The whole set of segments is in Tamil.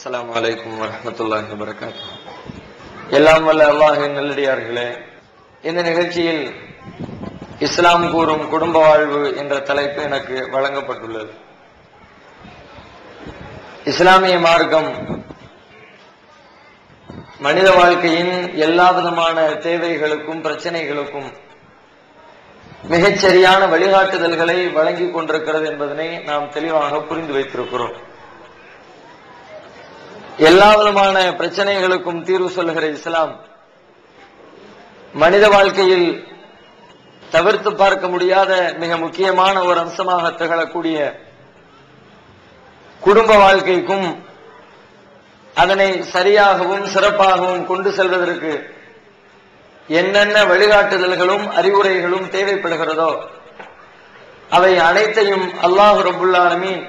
அஸ்ஸலாமு அலைக்கும் வரஹ்மத்துல்லாஹி வபரகாத்துஹு. எல்லாம் வல்ல அல்லாஹ்வின் நல்லடியார்களே, இந்த நிகழ்ச்சியில் இஸ்லாம் கூறும் குடும்ப வாழ்வு என்ற தலைப்பு எனக்கு வழங்கப்பட்டுள்ளது. இஸ்லாமிய மார்க்கம் மனித வாழ்க்கையின் எல்லா விதமான தேவைகளுக்கும் பிரச்சனைகளுக்கும் மிகச்சரியான வழிகாட்டுதல்களை வழங்கிக் கொண்டிருக்கிறது என்பதனை நாம் தெளிவாக புரிந்து வைத்திருக்கிறோம். எல்லா விதமான பிரச்சனைகளுக்கும் தீர்வு சொல்லுகிற இஸ்லாம் மனித வாழ்க்கையில் தவிர்த்து பார்க்க முடியாத மிக முக்கியமான ஒரு அம்சமாக திகழக்கூடிய குடும்ப வாழ்க்கைக்கும் அதனை சரியாகவும் சிறப்பாகவும் கொண்டு செல்வதற்கு என்னென்ன வழிகாட்டுதல்களும் அறிவுரைகளும் தேவைப்படுகிறதோ அவை அனைத்தையும் அல்லாஹ் ரப்புல் ஆலமீன்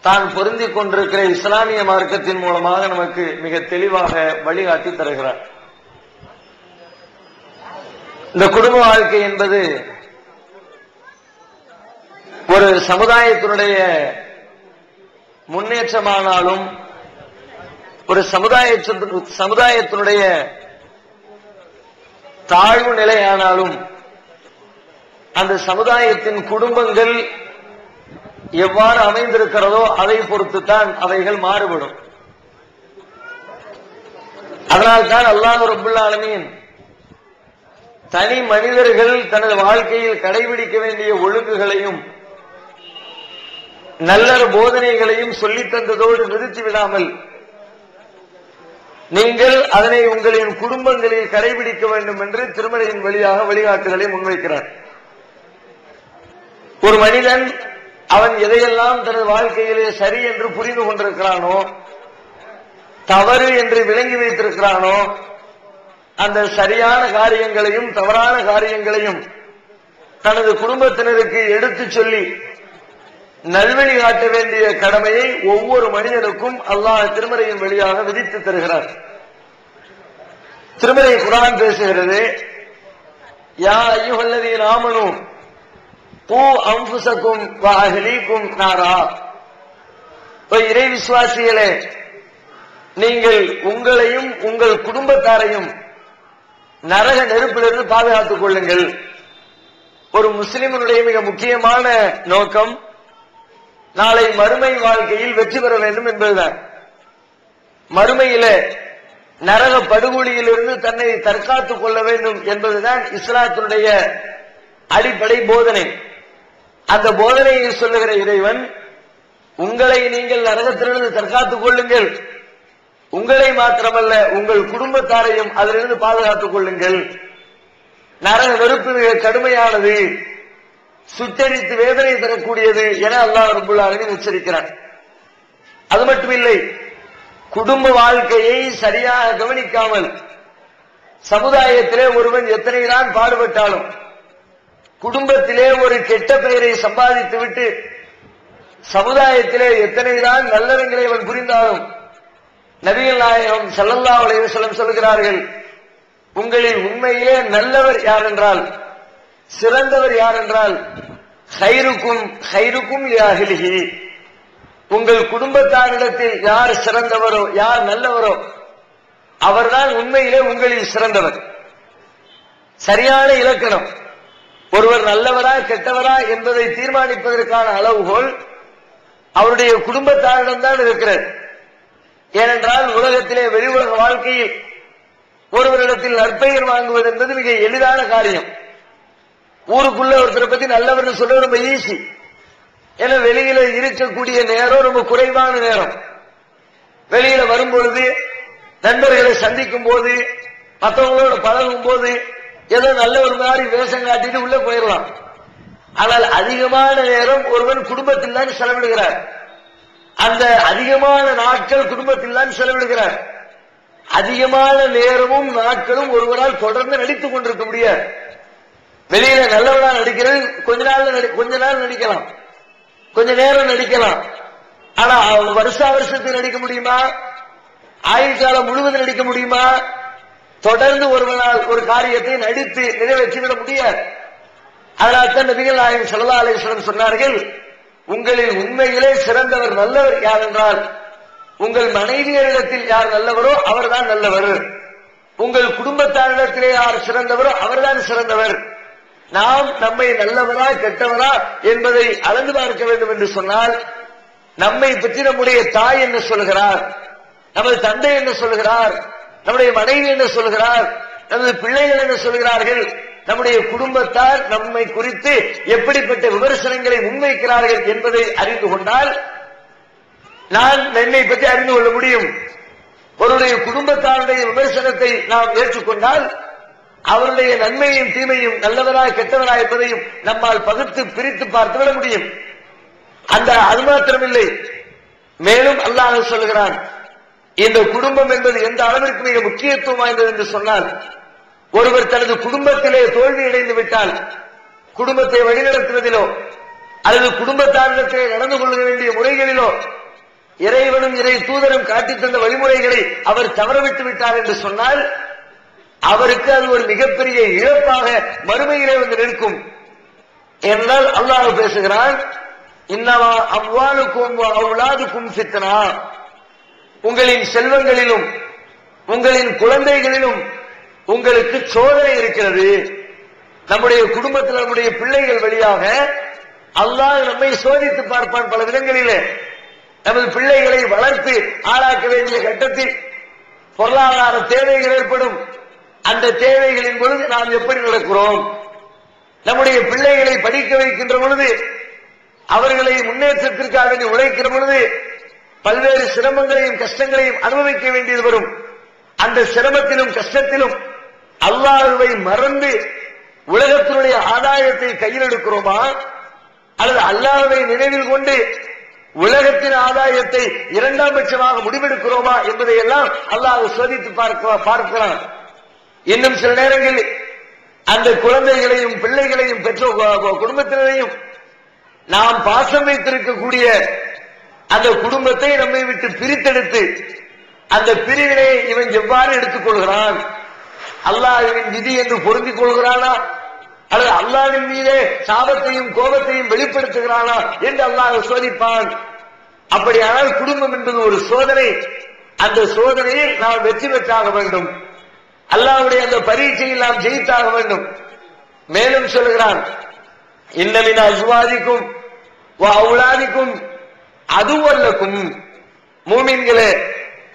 தான் பொருந்திக் கொண்டிருக்கிற இஸ்லாமிய மார்க்கத்தின் மூலமாக நமக்கு மிக தெளிவாக வழிகாட்டி தருகிறார். இந்த குடும்ப வாழ்க்கை என்பது ஒரு சமுதாயத்தினுடைய முன்னேற்றமானாலும் ஒரு சமுதாயத்தினுடைய தாழ்வு நிலையானாலும் அந்த சமுதாயத்தின் குடும்பங்கள் எவ்வாறு அமைந்திருக்கிறதோ அதை பொறுத்துத்தான் அவைகள் மாறுபடும். அதனால்தான் அல்லாஹ் ரப்புல் ஆலமீன் தனி மனிதர்கள் தனது வாழ்க்கையில் கடைபிடிக்க வேண்டிய ஒழுங்குகளையும் நல்ல போதனைகளையும் சொல்லித் தந்ததோடு நிறுத்திவிடாமல் நீங்கள் அதனை உங்களின் குடும்பங்களில் கடைபிடிக்க வேண்டும் என்று திருமறையின் வழியாக வழிகாட்டுதலை முன்வைக்கிறார். ஒரு மனிதன் அவன் எதையெல்லாம் தனது வாழ்க்கையிலே சரி என்று புரிந்து கொண்டிருக்கிறானோ, தவறு என்று விளங்கி வைத்திருக்கிறானோ, அந்த சரியான காரியங்களையும் தவறான காரியங்களையும் தனது குடும்பத்தினருக்கு எடுத்துச் சொல்லி நல்வழி காட்ட வேண்டிய கடமையை ஒவ்வொரு மனிதனுக்கும் அல்லாஹ் திருமறையின் வழியாக விதித்து தருகிறார். திருமறை குர்ஆன் பேசுகிறது, யா அய்யுஹல்லதீன ஆமனூ பூ அம்புசக்கும் வாஹலீக்கும் நாரா. இறை விசுவாசிகளே, நீங்கள் உங்களையும் உங்கள் குடும்பத்தாரையும் நரக நெருப்பிலிருந்து பாதுகாத்துக் கொள்ளுங்கள். ஒரு முஸ்லிமனுடைய மிக முக்கியமான நோக்கம் நாளை மறுமை வாழ்க்கையில் வெற்றி பெற வேண்டும் என்பதுதான். மறுமையில நரக படுகொலியிலிருந்து தன்னை தற்காத்துக் கொள்ள வேண்டும் என்பதுதான் இஸ்லாத்தினுடைய அடிப்படை போதனை. அந்த போதனையை சொல்லுகிற இறைவன், உங்களை நீங்கள் நரகத்திலிருந்து தற்காத்துக் கொள்ளுங்கள், உங்களை மாத்திரமல்ல உங்கள் குடும்பத்தாரையும் அதிலிருந்து பாதுகாத்துக் கொள்ளுங்கள். நரக நெருப்பு மிக கடுமையானது, சுட்டரித்து வேதனை தரக்கூடியது என அல்லாஹ் ரப்புல் ஆலமீன் எச்சரிக்கிறார். அது மட்டுமில்லை, குடும்ப வாழ்க்கையை சரியாக கவனிக்காமல் சமுதாயத்திலே ஒருவன் எத்தனைதான் பாடுபட்டாலும் குடும்பத்திலே ஒரு கெட்ட பெயரை சம்பாதித்து விட்டு சமுதாயத்திலே எத்தனைதான் நல்லவங்களை அவன் புரிந்தாலும் நபிகள் நாயகம் ஸல்லல்லாஹு அலைஹி வஸல்லம் சொல்கிறார்கள், உங்களில் உண்மையிலே நல்லவர் யார் என்றால், சிறந்தவர் யார் என்றால், ஹைருக்கும் லிஅஹ்லிஹி, உங்கள் குடும்பத்தாரிடத்தில் யார் சிறந்தவரோ யார் நல்லவரோ அவர்தான் உண்மையிலே உங்களில் சிறந்தவர். சரியான இலக்கணம். ஒருவர் நல்லவரா கெட்டவரா என்பதை தீர்மானிப்பதற்கான அளவுகோல் அவருடைய குடும்பத்தாரிடம்தான் இருக்கிறது. ஏனென்றால் உலகத்திலே வெளி உலக வாழ்க்கையில் ஒருவரிடத்தில் நற்பெயர் வாங்குவது என்பது மிக எளிதான காரியம். ஊருக்குள்ள ஒருத்தரை பத்தி நல்லவர்னு சொல்ல ரொம்ப ஈஸி. ஏன்னா வெளியில இருக்கக்கூடிய நேரம் ரொம்ப குறைவான நேரம். வெளியில வரும்பொழுது, நண்பர்களை சந்திக்கும் போது, மற்றவங்களோட பழகும் போது ஏதோ நல்ல ஒரு மாதிரி வேஷம் காட்டிட்டு உள்ள போயிடலாம். ஆனால் அதிகமான நேரம் ஒருவன் குடும்பத்தில் தான் செலவிடுகிறார். அந்த அதிகமான நாட்கள் குடும்பத்தில் தான் செலவிடுகிறார். அதிகமான நேரமும் நாட்களும் ஒருவரால் தொடர்ந்து நடித்துக் கொண்டிருக்க முடியாது. வெளியில நல்லவனா நடிக்கிறது கொஞ்ச நாள் நடிக்கலாம், கொஞ்ச நேரம் நடிக்கலாம். ஆனா வருஷத்துக்கு நடிக்க முடியுமா? ஆயுள் காலம் முழுவதும் நடிக்க முடியுமா? தொடர்ந்து ஒருவனால் ஒரு காரியத்தை நடித்து நிறைவேற்றிவிட முடியாது. அதனால்தான் நபிகள் நாயகம் ஸல்லல்லாஹு அலைஹி வஸல்லம் சொன்னார்கள், உங்களில் உண்மையிலே சிறந்தவர் நல்லவர் யார் என்றால் உங்கள் மனைவியரிடத்தில் யார் நல்லவரோ அவர்தான் நல்லவர், உங்கள் குடும்பத்தாரிடத்திலே யார் சிறந்தவரோ அவர்தான் சிறந்தவர். நாம் நம்மை நல்லவரா கெட்டவரா என்பதை அளந்து பார்க்க வேண்டும் என்று சொன்னால், நம்மை பற்றி நம்முடைய தாய் என்ன சொல்கிறார், நமது தந்தை என்ன சொல்கிறார், நம்முடைய மனைவி என்ன சொல்கிறார், நமது பிள்ளைகள் என்ன சொல்கிறார்கள், நம்முடைய குடும்பத்தார் நம்மை குறித்து எப்படிப்பட்ட விமர்சனங்களை முன்வைக்கிறார்கள் என்பதை அறிந்து கொண்டால் நான் என்னை பற்றி அறிந்து கொள்ள முடியும். அவருடைய குடும்பத்தாருடைய விமர்சனத்தை நாம் ஏற்றுக்கொண்டால் அவருடைய நன்மையும் தீமையும் நல்லவராய் கெட்டவராய் என்பதையும் நம்மால் பகுத்து பிரித்து பார்த்துவிட முடியும். அது மாத்திரமில்லை, மேலும் அல்லாஹ் சொல்கிறான், இந்த குடும்பம் என்பது எந்த அளவிற்கு மிக முக்கியத்துவம் வாய்ந்தது என்று சொன்னால், ஒருவர் தனது குடும்பத்திலே தோல்வி அடைந்து விட்டால் குடும்பத்தை வழிநடத்துவதிலோ அல்லது குடும்பத்தாரிடத்திலே நடந்து கொள்ள வேண்டிய முறைகளிலோ இறைவனும் இறை தூதரும் காட்டித் தந்த வழிமுறைகளை அவர் தவறவிட்டு விட்டார் என்று சொன்னால் அவருக்கு அது ஒரு மிகப்பெரிய இழப்பாக மறுமையிலே வந்து நிற்கும். என்றால் அல்லாஹ் பேசுகிறான், இன்னமா அம்வாலுக்கும் அவுலாதுக்கும் ஃபித்னா, உங்களின் செல்வங்களிலும் உங்களின் குழந்தைகளிலும் உங்களுக்கு சோதனை இருக்கிறது. நம்முடைய குடும்பத்தில் நம்முடைய பிள்ளைகள் வழியாக அல்லாஹ் நம்மை சோதித்து பார்ப்பான். பல விதங்களிலே நமது பிள்ளைகளை வளர்த்து ஆளாக்க வேண்டிய கட்டத்தில் பொருளாதார தேவைகள் ஏற்படும். அந்த தேவைகளின் பொழுது நாம் எப்படி நடக்கிறோம், நம்முடைய பிள்ளைகளை படிக்க வைக்கின்ற பொழுது அவர்களை முன்னேற்றத்திற்காக உழைக்கிற பொழுது பல்வேறு சிரமங்களையும் கஷ்டங்களையும் அனுபவிக்க வேண்டியது வரும். அந்த சிரமத்திலும் கஷ்டத்திலும் அல்லாஹ்வை மறந்து உலகத்தினுடைய ஆதாயத்தை கையில் எடுக்கிறோமா அல்லது அல்லாஹ்வை நினைவில் கொண்டு உலகத்தின் ஆதாயத்தை இரண்டாம் பட்சமாக முடிவெடுக்கிறோமா என்பதை எல்லாம் அல்லாஹ் சோதித்து பார்க்கிறான். இன்னும் சில நேரங்களில் அந்த குழந்தைகளையும் பிள்ளைகளையும் பெற்றோர் குடும்பத்தினரையும் நாம் பாசம் வைத்திருக்கக்கூடிய அந்த குடும்பத்தை நம்மை விட்டு பிரித்தெடுத்து அந்த பிரிவினை இவன் எவ்வாறு எடுத்துக் கொள்கிறான், அல்லாஹ்வின் விதி என்று பொருந்திக் கொள்கிறானா அல்லது அல்லாஹ்வின் மீதே சாபத்தையும் கோபத்தையும் வெளிப்படுத்துகிறானா என்று அல்லாஹ் சோதிப்பான். அப்படியானால் குடும்பம் என்பது ஒரு சோதனை. அந்த சோதனையில் நாம் வெற்றி பெற்றாக வேண்டும். அல்லாஹ்வுடைய அந்த பரீட்சையில் நாம் ஜெயித்தாக வேண்டும். மேலும் சொல்கிறான், இன்னமின் அஸ்வாதிக்கும் அவுலாதிக்கும் அதுவல்லக்கும், மூமின்களே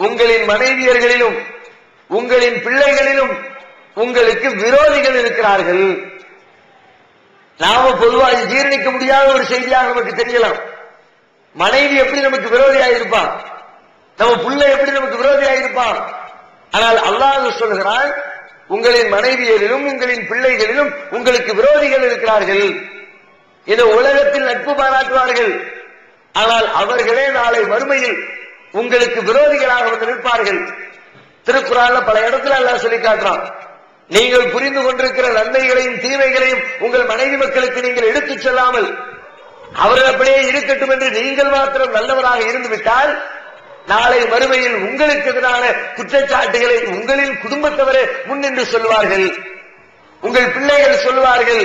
உங்களின் மனைவியர்களிலும் உங்களின் பிள்ளைகளிலும் உங்களுக்கு விரோதிகள் இருக்கிறார்கள். நாம பொதுவாக ஜீரணிக்க முடியாத ஒரு செய்தியாக நமக்கு தெரியலாம். மனைவி எப்படி நமக்கு விரோதியாயிருப்பான், நம்ம பிள்ளை எப்படி நமக்கு விரோதியாயிருப்பான். ஆனால் அல்லாஹ் சொல்கிறான், உங்களின் மனைவியரிலும் உங்களின் பிள்ளைகளிலும் உங்களுக்கு விரோதிகள் இருக்கிறார்கள். இந்த உலகத்தில் நட்பு பாராட்டுவார்கள், ஆனால் அவர்களே நாளை மறுமையில் உங்களுக்கு விரோதிகளாக வந்து நிற்பார்கள். திருக்குறான்ல பல இடத்துல அல்லாஹ் சொல்லி காட்டுறான், நீங்கள் புரிந்து கொண்டிருக்கிற நன்மைகளையும் தீமைகளையும் உங்கள் மனைவி மக்களுக்கு நீங்கள் எடுத்துச் செல்லாமல் அவர்கள் அப்படியே இருக்கட்டும் என்று நீங்கள் மாத்திரம் நல்லவராக இருந்து விட்டால் நாளை மறுமையில் உங்களுக்கு எதிரான குற்றச்சாட்டுகளை உங்களின் குடும்பத்தவரே முன்னின்று சொல்வார்கள். உங்கள் பிள்ளைகள் சொல்வார்கள்,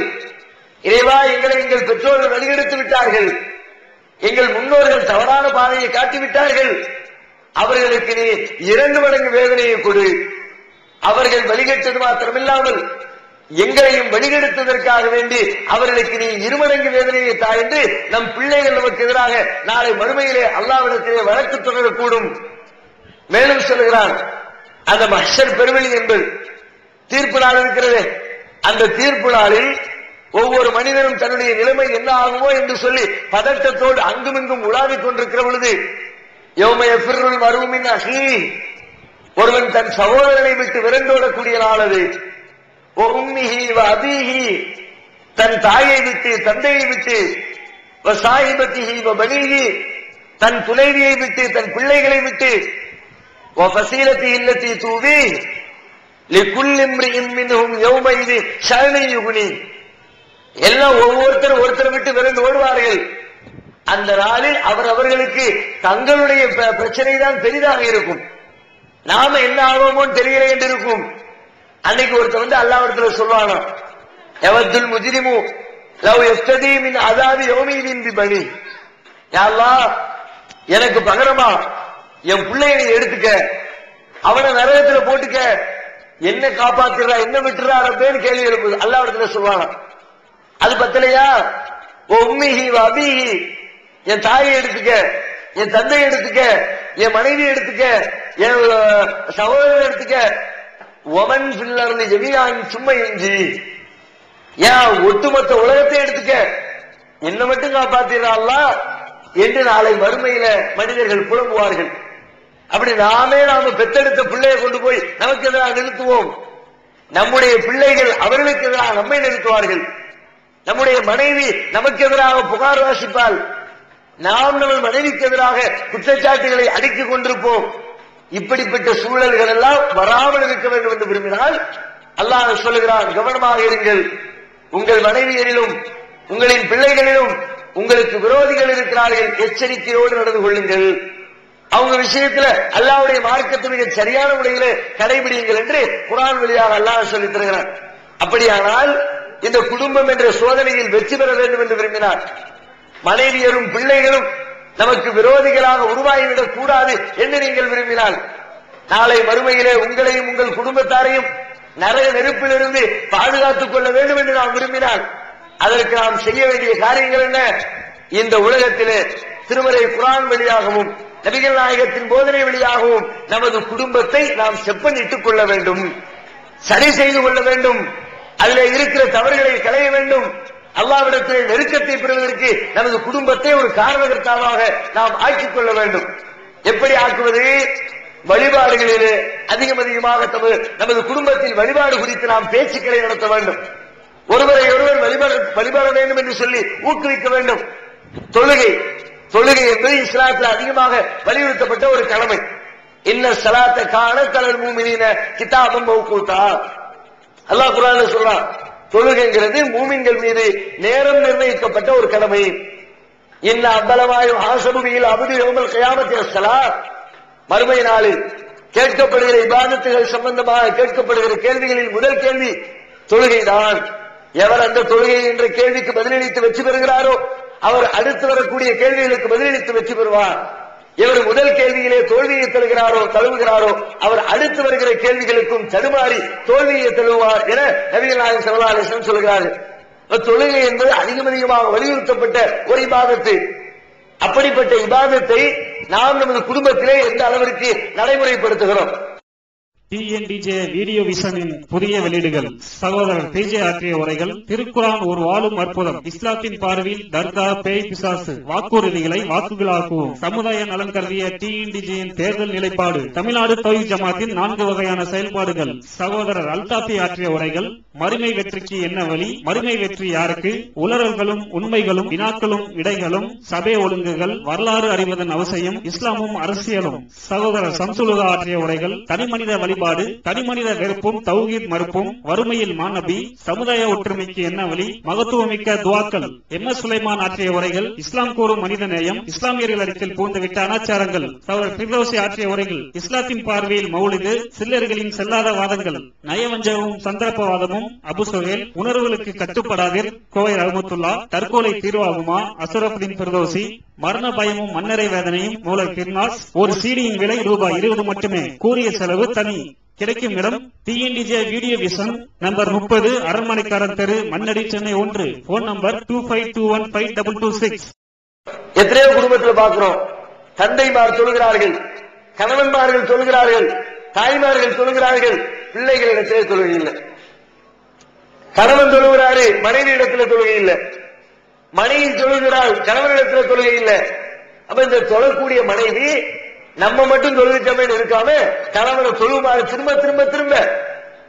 இறைவா எங்களை எங்கள் பெற்றோர்கள் வழிகெடுத்து விட்டார்கள், எங்கள் முன்னோர்கள் தவறான பாதையை காட்டிவிட்டார்கள், அவர்களுக்கு நீ 2 மடங்கு வேதனையை கொடு. அவர்கள் வழிகெட்டது மாத்திரமில்லாமல் எங்களையும் வழிகெடுத்ததற்காக வேண்டி அவர்களுக்கு நீ 2 மடங்கு வேதனையை தா என்று நம் பிள்ளைகள் நமக்கு எதிராக நாளை மறுமையிலே அல்லாஹ்விடத்திலே வழக்கு தொடரக்கூடும். மேலும் சொல்கிறான், அந்த மஹ்ஷர் பெருவெளி என்பது தீர்ப்பு நாள் இருக்கிறது. அந்த தீர்ப்பு நாளில் ஒவ்வொரு மனிதனும் தன்னுடைய நிலைமை என்ன ஆகுமோ என்று சொல்லி பதட்டத்தோடு அங்குமிங்கும் உலாவிக் கொண்டிருக்கிற பொழுது, யௌம யஃபிர்ருல் மர்உ மின் அஹீஹி, ஒருவன் தன் சகோதரனை விட்டு விரண்டோடக்கூடிய நாள் அது. வ உம்மிஹி வ அபீஹி, தன் தாயை விட்டு தந்தையை விட்டு, வ சாஹிபத்திஹி வ பனீஹி, தன் துணைவியை விட்டு தன் பிள்ளைகளை விட்டு, வ ஃபஸீலத்திஹி அல்லதி தூவி லிகுல்லி இம்ரிஇன் மின்ஹும் யௌமஇதி ஷஅனுன் யுக்னி, எல்லாம் ஒவ்வொருத்தரும் ஒருத்தரை விட்டு விரண்டு ஓடுவார்கள். அந்த நாளில் அவர்களுக்கு தங்களுடைய பிரச்சனை தான் பெரிதாக இருக்கும். நாம என்ன ஆவோமோன்னு தெரியல என்று இருக்கும். அன்னைக்கு ஒருத்தர் வந்து அல்லாஹ்விடத்துல சொல்வானா, யவத்துல் முஜ்ரிமு லவ் யஃப்ததி மின் அஸாபி யௌமிதின் பிபனி, யா அல்லாஹ் எனக்கு பகரமா என் பிள்ளைய நீ எடுத்துக்க, அவனை நரகத்துல போட்டுக்க, என்ன காப்பாத்துறா என்ன விட்டுறா ரப்பேன்னு கேள்வி எழுப்புது. அல்லாஹ்விடத்துல சொல்வானா? அது பத்தலையா? உம்மிஹி வ அபீஹி, என் தாயை எடுத்துக்க, என் தந்தையை எடுத்துக்க, என் மனைவி எடுத்துக்க, என் சகோதரன் எடுத்துக்க, ஒமன் பில்லர்ந்து ஜெமியான் சும்மா எஞ்சி, ஏன் ஒட்டுமொத்த உலகத்தை எடுத்துக்க, என்ன மட்டும் காப்பாத்திரா அல்லாஹ் என்று நாளை மறுமையில மனிதர்கள் புலம்புவார்கள். அப்படி நாம பெத்தெடுத்த பிள்ளையை கொண்டு போய் நமக்கு எதிராக நிறுத்துவோம். நம்முடைய பிள்ளைகள் அவர்களுக்கு எதிராக நம்மை நிறுத்துவார்கள். நம்முடைய மனைவி நமக்கு எதிராக புகார் வாசிப்பால், நாம் நம்ம மனைவிக்கு எதிராக குற்றச்சாட்டுகளை அடுக்கிக் கொண்டிருப்போம். இப்படிப்பட்ட சூழல்கள் எல்லாம் வராமல் இருக்க வேண்டும் என்று விரும்பினால் அல்லாஹ் சொல்லுகிறான், கவனமாக இருங்கள். உங்கள் மனைவியரிலும் உங்களின் பிள்ளைகளிலும் உங்களுக்கு விரோதிகள் இருக்கிறார்கள், எச்சரிக்கையோடு நடந்து கொள்ளுங்கள். அவங்க விஷயத்துல அல்லாஹ்வுடைய மார்க்கத்தை மிக சரியான முறையில கடைபிடிங்கள் என்று குர்ஆன் வழியாக அல்லாஹ் சொல்லித் தருகிறான். அப்படியானால் இந்த குடும்பம் என்ற சோதனையில் வெற்றி பெற வேண்டும் என்று விரும்பினார், மனைவியரும் பிள்ளைகளும் நமக்கு விரோதிகளாக உருவாகிவிடக் கூடாது என்று நீங்கள் விரும்பினால், நாளை மறுமையிலே உங்களையும் உங்கள் குடும்பத்தாரையும் நரக நெருப்பிலிருந்து பாதுகாத்துக் கொள்ள வேண்டும் என்று நாம் விரும்பினால், அதற்கு நாம் செய்ய வேண்டிய காரியங்கள் என்ன? இந்த உலகத்திலே திருமறை குர்ஆன் வழியாகவும் நபிகள் நாயகத்தின் போதனை வழியாகவும் நமது குடும்பத்தை நாம் செப்பனிட்டுக் கொள்ள வேண்டும், சரி செய்து கொள்ள வேண்டும். அதிலே இருக்கிற தவறுகளை களைய வேண்டும். அல்லாஹ்விடத்திலே நெருக்கத்தை பெறுவதற்கு நமது குடும்பத்தை ஒரு காரணகர்த்தாவாக நாம் ஆக்கிக் கொள்ள வேண்டும். எப்படி ஆக்குவது? வழிபாடுகளிலே அதிகமாக நமது குடும்பத்தில் வழிபாடு குறித்து நாம் பேச்சுக்களை நடத்த வேண்டும். ஒருவரை ஒருவர் வழிபட வேண்டும் என்று சொல்லி ஊக்குவிக்க வேண்டும். தொழுகை என்பது இஸ்லாத்தில் அதிகமாக வலியுறுத்தப்பட்ட ஒரு கடமை. இன்ன ஸலாத்த கானத் அலல் முஃமினீன கிதாபம் மவ்கூதா. அல்லாஹ் குர்ஆன்ல சொல்றான், தொழுகைங்கிறது மூமின்கள் மீது நேரம் நிர்ணயிக்கப்பட்ட ஒரு கடமை. இன்ன அவ்வளவாயு ஹாசபு பில் அப்து யௌமல் கியாமத்தி ஸலாத். மறுமை நாளில் கேட்கப்படுகிற இபாதத்துகள் சம்பந்தமாக கேட்கப்படுகிற கேள்விகளில் முதல் கேள்வி தொழுகைதான். எவர் அந்த தொழுகை என்ற கேள்விக்கு பதிலளித்து வெற்றி பெறுகிறாரோ அவர் அடுத்து வரக்கூடிய கேள்விகளுக்கு பதிலளித்து வெற்றி பெறுவார். இவர் முதல் கேள்வியிலே தோல்வியை தழுவுகிறாரோ அவர் அடுத்து வருகிற கேள்விகளுக்கும் தடுமாறி தோல்வியை தழுவுவார் என நபிகள் நாயகம் ஸல்லல்லாஹு அலைஹி வஸல்லம் சொல்கிறார்கள். தொழுகை என்பது அதிகமாக வலியுறுத்தப்பட்ட ஒரு இபாதத்து. அப்படிப்பட்ட இபாதத்தை நாம் நமது குடும்பத்திலே எந்த அளவிற்கு நடைமுறைப்படுத்துகிறோம்? TNDJ வீடியோ விஷனின் புதிய வெளியீடுகள். சகோதரர் TJ ஆற்றிய உரைகள். திருக்குரான் ஒரு வாழும் அற்புதம். இஸ்லாத்தின் பார்வையில் தர்கா, பேய், பிசாசு. வாக்குறுதிகளை வாக்குகளாக்குவோம். சமுதாய நலன் கருதிய TNDJயின் தேர்தல் நிலைப்பாடு. தமிழ்நாடு தௌஹீத் ஜமாத்தின் 4 வகையான செயல்பாடுகள். சகோதரர் அல்தாஃபி ஆற்றிய உரைகள். மறுமை வெற்றிக்கு என்ன வழி, மறுமை வெற்றி யாருக்கு, உளறல்களும் உண்மைகளும் வினாக்களும் விடைகளும், சபை ஒழுங்குகள், வரலாறு அறிவதன் அவசியம், இஸ்லாமும் அரசியலும். சகோதரர் சம்சுலுதா ஆற்றிய உரைகள். தனிமனித வழிபாடு, தனிமனித வெறுப்பும் தௌஹீத் மறுப்பும், வறுமையில் மாநபி, சமுதாய ஒற்றுமைக்கு என்ன வழி, மகத்துவமிக்க துவாக்கள். MS சுலைமான் ஆற்றிய உரைகள். இஸ்லாம் கூறும் மனித நேயம், இஸ்லாமியர்கள் இடத்தில் பூந்துவிட்ட அனாச்சாரங்கள். சகோதரர் ஃபிர்தௌசி ஆற்றிய உரைகள். இஸ்லாத்தின் பார்வையில் மௌலிது, சில்லர்களின் செல்லாத வாதங்கள், நயவஞ்சகமும் சந்தர்ப்பவாதமும், அபு சுஹைல், உணர்வுகளுக்கு கட்டுப்படாதீர், கோவை ரஹ்மத்துல்லா, தற்கொலை தீர்வாகுமா, அஸ்ரஃபுதீன் ஃபிர்தௌசி, மரண பயமும் மன்னரை வேதனையும், மூலை பிர்னாஸ். ஒரு சீடியின் விலை ரூபாய் 20 மட்டுமே, கூறிய செலவு தனி. கிடைக்கும் இடம் TNDJ வீடியோ விஷன், நம்பர் 30, அரண்மனைக்காரன் தெரு, மண்ணடி, சென்னை 1. Phone number 25215226. எத்தனையோ குடும்பத்தில் பார்க்கிறோம், தந்தைமார் தொழுகிறார்கள், கணவன்மார்கள் தொழுகிறார்கள், தாய்மார்கள் தொழுகிறார்கள், பிள்ளைகளிடத்திலே தொழுகை இல்லை. கணவன் தொழுகிறாரு, மனைவி இடத்துல தொழுகை இல்லை. மனைவி தொழுகிறாள், கணவனிடத்துல தொழுகை இல்லை. அப்ப இந்த தொழக்கூடிய மனைவி நம்ம மட்டும் தொழுகிட்டமே இருக்காம கணவனை தொழுமாறு திரும்ப திரும்ப திரும்ப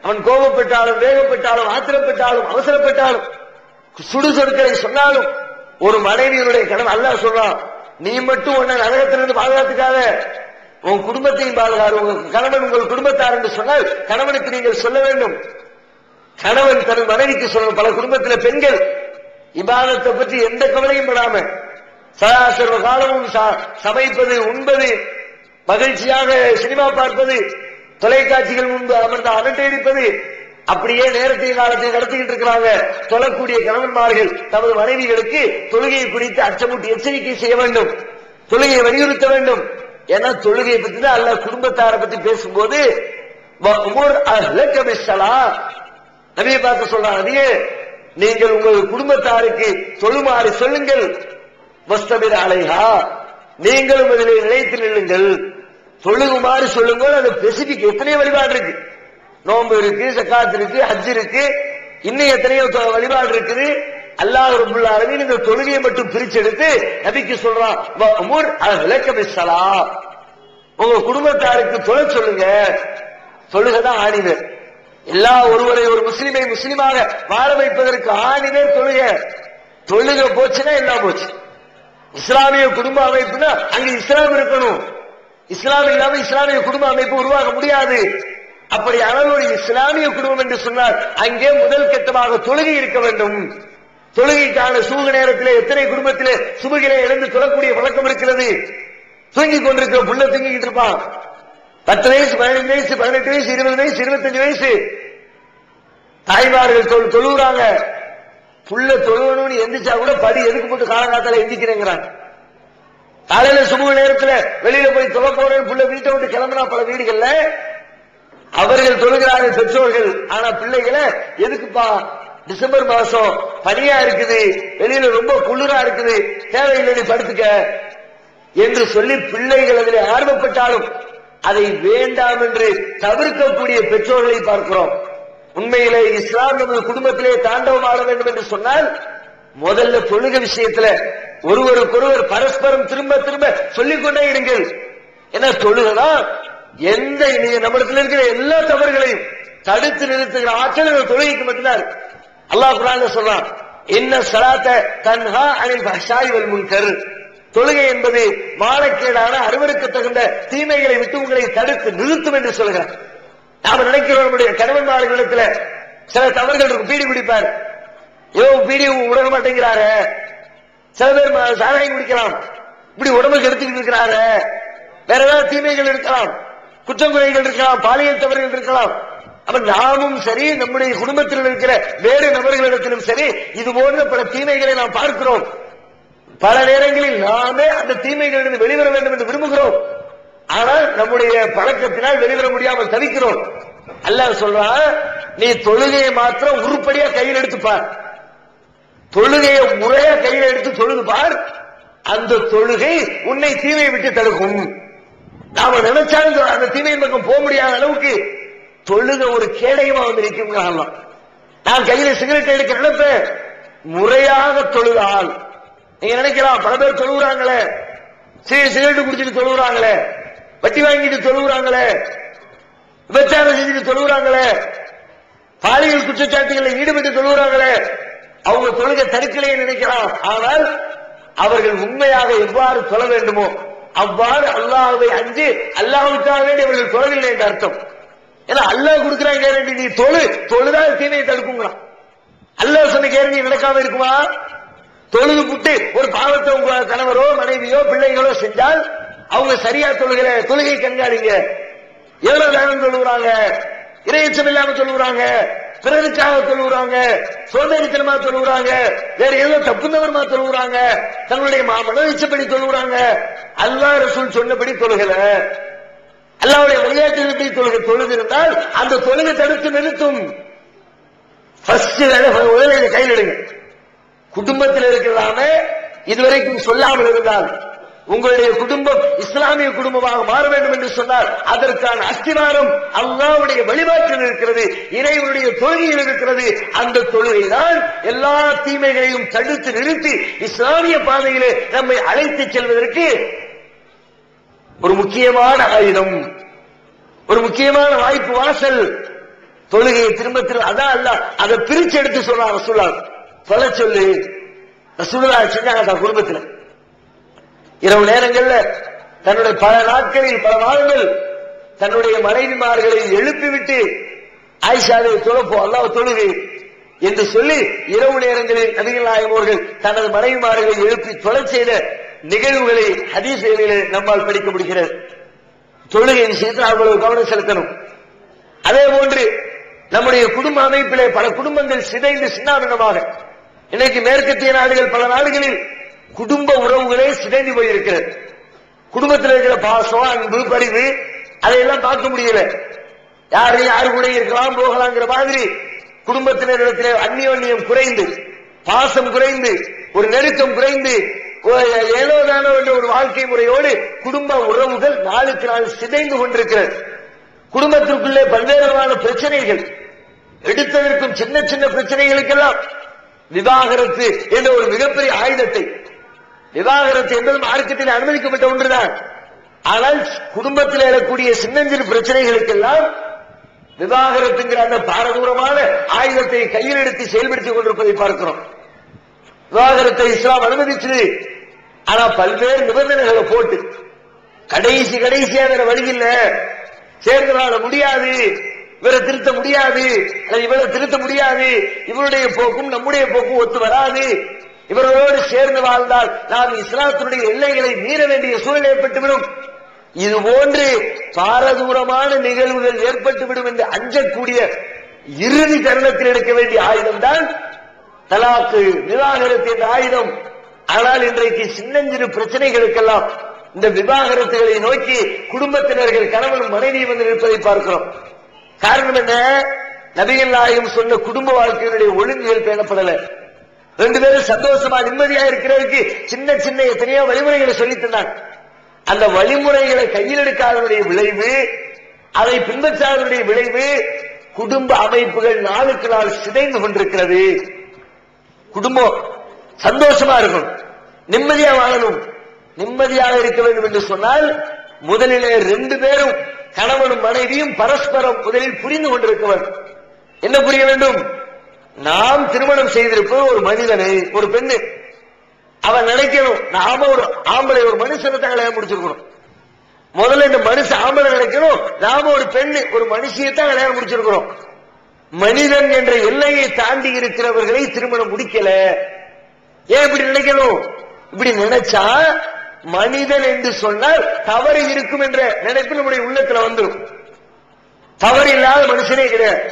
அவன் கோபப்பட்டாலும் வேகப்பட்டாலும் ஆத்திரப்பட்டாலும் அவசரப்பட்டாலும் சுடு சொற்களை சொன்னாலும் ஒரு மனைவியினுடைய கணவன் அல்லாஹ் சொல்றான், நீ மட்டும் உன்னை நரகத்திலிருந்து பாதுகாத்துக்காத, உன் குடும்பத்தையும் பாதுகாரு. உங்க கணவன் உங்கள் குடும்பத்தார் என்று சொன்னால் கணவனுக்கு நீங்கள் சொல்ல வேண்டும். கணவன் தன் மனைவிக்கு சொல்லணும். பல குடும்பத்தில் பெண்கள் இபாதத்தை பற்றி எந்த கவலையும் படாம சராசர்வ காலமும் சமைப்பது, உண்பது, மகிழ்ச்சியாக சினிமா பார்ப்பது, தொலைக்காட்சிகள் முன்பு அமர்ந்து அரட்டையடிப்பது, அப்படியே நேரத்தை காலத்தை நடத்திக்கிட்டு இருக்கிறாங்க. தொழக்கூடிய கணவன்மார்கள் தமது மனைவிகளுக்கு தொழுகையை குறித்து அச்சமூட்டி எச்சரிக்கை செய்ய வேண்டும், தொழுகையை வலியுறுத்த வேண்டும். ஏன்னா தொழுகையை பத்தி தான் அல்லாஹ் குடும்பத்தாரை பத்தி பேசும்போது நபியை பார்த்து சொல்றாங்க, நபியே நீங்கள் உங்கள் குடும்பத்தாருக்கு தொழுமாறு சொல்லுங்கள், வஸ்தபிர் அலைஹா நீங்களும் அதிலே நிலைத்து நில்லுங்கள், தொழுகுமாறு சொல்லுங்கள். அது ஸ்பெசிபிக் எத்தனையோ வழிபாடு இருக்கு, நோன்பு இருக்கு, ஜகாத் இருக்கு, ஹஜ் இருக்கு, இன்னும் எத்தனையோ வழிபாடு இருக்குது. அல்லாஹ் ரப்பல் ஆலமீன் இந்த தொழுகையை மட்டும் பிரிச்செடுத்து நபிக்கு சொல்றான், உங்க குடும்பத்தாருக்கு தொழ சொல்லுங்க. தொழுகைதான் ஆணிவர். எல்லா ஒருவரை ஒரு முஸ்லிமை முஸ்லிமாக வாழ வைப்பதற்கு ஆணிவர் தொழுகை. தொழுகை போச்சுன்னா எல்லாம் போச்சு. இஸ்லாமிய குடும்ப அமைப்புனா அங்க இஸ்லாம் இருக்கணும். இஸ்லாம் இல்லாம இஸ்லாமிய குடும்ப அமைப்பு உருவாக முடியாது. அப்படி ஒரு இஸ்லாமிய குடும்பம் என்று சொன்னால் அங்கே முதல் கட்டமாக தொழுகை இருக்க வேண்டும். தொழுகைக்கான சூக நேரத்தில் எத்தனை குடும்பத்திலே சுபகிலே எழுந்து தொழக்கூடிய வழக்கம் இருக்கிறது. தூங்கிக் கொண்டிருக்கிற புள்ள தூங்கிக்கிட்டு இருப்பான். 10 வயசு, 15 வயசு, 18 வயசு, 20 வயசு, 25 வயசு தாய்மார்கள் தொழுகிறாங்க. புள்ள தொழுவணும்னு எந்திரிச்சா கூட படி எதுக்கு போட்டு காலங்காத்தால எந்திக்கிறேங்கிறாங்க. காலையில சுப நேரத்துல வெளியில போய் தொழ போறேன் புள்ள வீட்டை விட்டு கிளம்பினா பல வீடுகள்ல அவர்கள் தொழுகிறார்கள் பெற்றோர்கள். ஆனா பிள்ளைகளை எதுக்குப்பா டிசம்பர் மாசம் பனியா இருக்குது, வெளியில ரொம்ப குளிரா இருக்குது, தேவையில்லை நீ படுத்துக்க என்று சொல்லி பிள்ளைகள் அதில் ஆர்வப்பட்டாலும் அதை வேண்டாம் என்று தவிர்க்கக்கூடிய பெற்றோர்களை பார்க்கிறோம். உண்மையிலே இஸ்லாம் நமது குடும்பத்திலே தாண்டவம் ஆட வேண்டும் என்று சொன்னால் முதல்ல தொழுகை விஷயத்துல ஒருவருக்கொருவர் பரஸ்பரம் திரும்ப திரும்ப சொல்லிக்கொண்டே இருங்கள். ஏன்னா தொழுகைதான் எந்த நம்மிடத்தில் இருக்கிற எல்லா தவறுகளையும் தடுத்து நிறுத்துகிற ஆற்றல் தொழுகைக்கு மட்டும்தான் இருக்கு. அல்லாஹ் குர்ஆன்ல சொல்றான், இன்ன ஸலாத்த தன்ஹா அனில் ஃபஹ்ஷாஇ வல் முன்கர். தொழுகை என்பது மானக்கேடான அருவருக்கு தகுந்த தீமைகளை விட்டு உங்களை தடுத்து நிறுத்தும் என்று சொல்கிறார். நாம நினைக்கிறோம் நம்முடைய கணவன்மார்களிடத்துல சில தவறுகள் இருக்கும். பீடி குடிப்பார், பீடி உடக மாட்டேங்கிறாரு. சில பேர் சாராயம் குடிக்கலாம், இப்படி உடம்புக்கு எடுத்துக்கிட்டு இருக்கிறாரு. வேற ஏதாவது தீமைகள் இருக்கலாம், குற்றங்குறைகள் இருக்கலாம், பாலியல் தவறுகள் இருக்கலாம். அப்ப நாமும் சரி நம்முடைய குடும்பத்தில் இருக்கிற வேறு நபர்களிடத்திலும் சரி இது போன்ற பல தீமைகளை நாம் பார்க்கிறோம். பல நேரங்களில் நாமே அந்த தீமைகளிலிருந்து வெளிவர வேண்டும் என்று விரும்புகிறோம். ஆனால் நம்முடைய பழக்கத்தினால் வெளிவர முடியாமல் தவிக்கிறோம். அல்லாஹ் சொல்றான், நீ தொழுகையை மாத்திரம் உருப்படியா கையில் எடுத்துப்பார், தொழுகையை முறையா கையில் எடுத்து தொழுது பார், அந்த தொழுகை உன்னை தீமையை விட்டு தடுக்கும். நாம நினைச்சாலும் அந்த தீமையின் பக்கம் போக முடியாத அளவுக்கு தொழுகை ஒரு கேடயமா வந்து நிற்கும். நான் கையில சிகரெட் எடுக்க நினைப்பேன், முறையாக தொழுதால். நீங்க நினைக்கலாம் பல பேர் தொழுகிறாங்களே, சிகரெட் குடிச்சிட்டு தொழுகிறாங்களே, வட்டி வாங்கிட்டு தொழுகிறாங்களே, விபச்சாரம் செஞ்சுட்டு தொழுகிறாங்களே, பாலியல் குற்றச்சாட்டுகளில் ஈடுபட்டு தொழுகிறாங்களே, அவங்க தொழுகை தடுக்கலையே நினைக்கலாம். ஆனால் அவர்கள் உண்மையாக எவ்வாறு தொழ வேண்டுமோ அவ்வாறு அல்லாஹ்வை அஞ்சு அல்லாஹ்வுக்காக வேண்டி அவர்கள் தொழவில்லை என்று அர்த்தம். ஏன்னா அல்லாஹ் கொடுக்கிறான் கேரண்டி, நீ தொழுதால் தீமையை தடுக்குங்கிறான். அல்லாஹ் சொன்ன கேரண்டி நடக்காம இருக்குமா? தொழுது புட்டு ஒரு பாவத்தை உங்க கணவரோ மனைவியோ பிள்ளைகளோ செஞ்சால் அவங்க சரியா தொழுகை கண்காணிங்க. எவ்வளவு நேரம் தொழுகிறாங்க, இறையச்சம் இல்லாம தொழுகிறாங்க, பிறருக்காக தொழுகிறாங்க, சோதனைத்தனமா தொழுகிறாங்க, வேற ஏதோ தப்புந்தவரமா தொழுகிறாங்க, தங்களுடைய மனோச்சப்படி தொழுகிறாங்க, அல்லாஹ் ரசூல் சொன்னபடி தொழுகல, அல்லாஹ்வுடைய வழிகாட்டுதல்படி தொழுதிருந்தால் அந்த தொழுகை தடுத்து நிறுத்தும். உடலை கையில் எடுங்க. குடும்பத்தில் இருக்கிறாமே இதுவரைக்கும் சொல்லாமல் இருந்தால் உங்களுடைய குடும்பம் இஸ்லாமிய குடும்பமாக மாற வேண்டும் என்று சொன்னால் அதற்கான அஸ்திவாரம் அல்லாஹ்வுடைய வழிபாட்டில் இருக்கிறது, இறைவனுடைய தொழுகையில் இருக்கிறது. அந்த தொழுகைதான் எல்லா தீமைகளையும் தடுத்து நிறுத்தி இஸ்லாமிய பாதையிலே நம்மை அழைத்து செல்வதற்கு ஒரு முக்கியமான ஆயுதம், ஒரு முக்கியமான வாய்ப்பு வாசல். தொழுகையை திரும்ப அதான் அல்லாஹ் அதை பிரிச்சு எடுத்து சொல்றான். ரசூலுல்லாஹ் சொல்ல சொல்லு ரசூலுல்லாஹ் செஞ்சாங்க குடும்பத்தில். இரவு நேரங்கள்ல தன்னுடைய பல நாட்களில் பல மாதங்கள் தன்னுடைய மனைவிமார்களை எழுப்பிவிட்டு ஆயிஷாவை தொழப்போ அல்லாஹ் தொழுகை என்று சொல்லி இரவு நேரங்களில் நபிகள் நாயகம் அவர்கள் தனது மனைவிமார்களை எழுப்பி தொழச் செய்த நிகழ்வுகளை ஹதீஸ்களிலே நம்மால் படிக்க முடிகிறது. தொழுகை விஷயத்தில் அவ்வளவு கவனம் செலுத்தணும். அதே போன்று நம்முடைய குடும்ப அமைப்பிலே பல குடும்பங்கள் சிதைந்து சின்னாபின்னமாக இன்னைக்கு மேற்கத்திய நாடுகள் பல நாடுகளில் குடும்ப உறவுகளே சிதைந்து போயிருக்கிறது. குடும்பத்தில் இருக்கிற பாசம், அன்பு, பரிவு அதையெல்லாம் பார்க்க முடியல. யாரையும் யாரு கூட இருக்கலாம் போகலாங்கிற மாதிரி குடும்பத்தினரிடத்தில் அந்நியோன்யம் குறைந்து, பாசம் குறைந்து, ஒரு நெருக்கம் குறைந்து, ஏனோதானோ என்ற ஒரு வாழ்க்கை முறையோடு குடும்ப உறவுகள் நாளுக்கு நாள் சிதைந்து கொண்டிருக்கிறது. குடும்பத்திற்குள்ளே பல்வேறான பிரச்சனைகள், எடுத்ததற்கும் சின்ன சின்ன பிரச்சனைகளுக்கெல்லாம் விவாகரத்து என்ற ஒரு மிகப்பெரிய ஆயுதத்தை, விவாகரத்து என்பது மார்க்கத்தில் அனுமதிக்கப்பட்ட ஒன்றுதான். ஆனால் குடும்பத்தில் எழக்கூடிய சின்னஞ்சிறு பிரச்சனைகளுக்கெல்லாம் விவாகரத்துங்கிற அந்த பாரதூரமான ஆயுதத்தை கையில் எடுத்து செயல்படுத்திக் கொண்டிருப்பதை பார்க்கிறோம். விவாகரத்தை இஸ்லாம் அனுமதிச்சது. ஆனா பல்வேறு நிபந்தனைகளை போட்டு கடைசியா வேற வழி இல்ல, சேர்ந்து வாழ முடியாது, இவரை திருத்த முடியாது, இவரை திருத்த முடியாது, இவருடைய போக்கும் நம்முடைய போக்கும் ஒத்து வராது, இவர்களோடு சேர்ந்து வாழ்ந்தால் நாம் இஸ்லாத்தினுடைய எல்லைகளை மீற வேண்டிய சூழ்நிலை ஏற்பட்டுவிடும், இது போன்று பாரதூரமான நிகழ்வுகள் ஏற்பட்டுவிடும் என்று அஞ்சக்கூடிய இறுதி தருணத்தில் எடுக்க வேண்டிய ஆயுதம் தான் தலாக்கு, விவாகரத்து என்ற ஆயுதம். ஆனால் இன்றைக்கு சின்னஞ்சிறு பிரச்சனைகளுக்கெல்லாம் இந்த விவாகரத்துகளை நோக்கி குடும்பத்தினர்கள் கணவனும் மனைவியும் வந்து நிற்பதை பார்க்கிறோம். காரணம் என்ன? நபிகள் நாயகம் சொன்ன குடும்ப வாழ்க்கையினுடைய ஒழுங்குகள் பேணப்படல. ரெண்டு பேரும் சந்தோஷமா நிம்மதியா இருக்கிறதுக்கு சின்ன சின்ன எத்தனையோ வழிமுறைகளை சொல்லி தந்தாங்க. அந்த வழிமுறைகளை கையில் எடுக்காதனுடைய விளைவு, அதை பின்பற்றாதனுடைய விளைவு, குடும்ப அமைப்புகள் நாளுக்கு நாள் சிதைந்து கொண்டிருக்கிறது. குடும்பம் சந்தோஷமா இருக்கணும், நிம்மதியா வாழணும். நிம்மதியாக இருக்க வேண்டும் என்று சொன்னால் முதலிலே ரெண்டு பேரும் கணவனும் மனைவியும் பரஸ்பரம் முதலில் புரிந்து கொண்டிருக்கவர். என்ன புரிய வேண்டும்? நாம் திருமணம் செய்திருப்பது ஒரு மனிதனை, ஒரு பெண்ணு. அவன் நினைக்கணும் நாம ஒரு ஆம்பளை, ஒரு மனுஷனை தான் கல்யாணம் முடிச்சிருக்கணும். முதல்ல இந்த மனுஷன் ஆம்பளை நினைக்கணும், நாம ஒரு பெண்ணு, ஒரு மனுஷியத்தான் கல்யாணம் முடிச்சிருக்கிறோம். மனிதன் என்ற எல்லையை தாண்டி இருக்கிறவர்களை திருமணம் முடிக்கல. ஏன் இப்படி நினைக்கணும்? இப்படி நினைச்சா மனிதன் என்று சொன்னால் தவறு இருக்கும் என்ற நினைப்பு நம்முடைய உள்ளத்துல வந்துடும். தவறு இல்லாத மனுஷனே கிடையாது,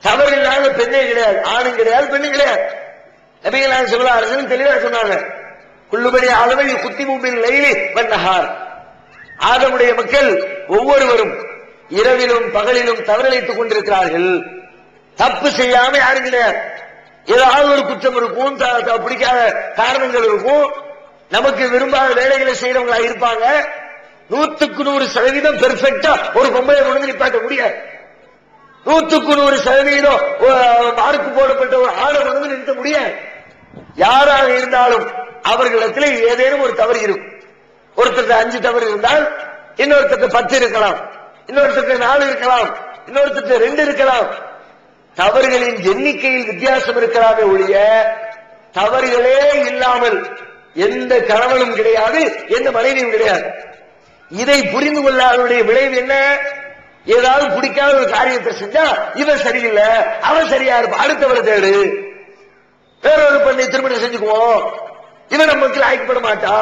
தவறு இல்லாத பெண்ணே கிடையாது, ஆணும் கிடையாது, பெண்ணும் கிடையாது. நபிகள் சொல்றார்கள், தெளிவாக சொன்னாங்க, குள்ளுபடி அளவை குத்தி மூப்பின் லைலி வன்னஹார். ஆதமுடைய மக்கள் ஒவ்வொருவரும் இரவிலும் பகலிலும் தவறிழைத்துக் கொண்டிருக்கிறார்கள். தப்பு செய்யாம யாரும் கிடையாது. ஏதாவது ஒரு குற்றம் இருக்கும், பிடிக்காத காரணங்கள் இருக்கும், நமக்கு விரும்பாத வேலைகளை செய்யறவங்களா இருப்பாங்க. 100% பெர்ஃபெக்டா ஒரு பொம்பளை கொண்டு நிப்பாட்ட முடியாது. 100% மார்க்கு போடப்பட்ட ஒரு ஆடை கொண்டு நிறுத்த முடியாது. யாராக இருந்தாலும் அவர்களிடத்தில் ஏதேனும் ஒரு தவறு இருக்கும். ஒருத்தருக்கு 5 தவறு இருந்தால் இன்னொருத்தருக்கு 10 இருக்கலாம், இன்னொருத்தருக்கு 4 இருக்கலாம், இன்னொருத்தருக்கு 2 இருக்கலாம். தவறுகளின் எண்ணிக்கையில் வித்தியாசம் இருக்கலாமே ஒழிய தவறுகளே இல்லாமல் எந்த கணவனும் கிடையாது, எந்த மனைவியும் கிடையாது. இதை புரிந்து கொள்ளாதவருடைய விளைவு என்ன? ஏதாவது பிடிக்காத ஒரு காரியத்தை செஞ்சா இவன் சரியில்லை, அவன் சரியா இருப்பான், அடுத்தவரை தேடு, வேறொரு பெண்ணை திருமணம் செஞ்சுக்குவோம், இவன் நமக்கு லாய்க்கப்பட மாட்டா,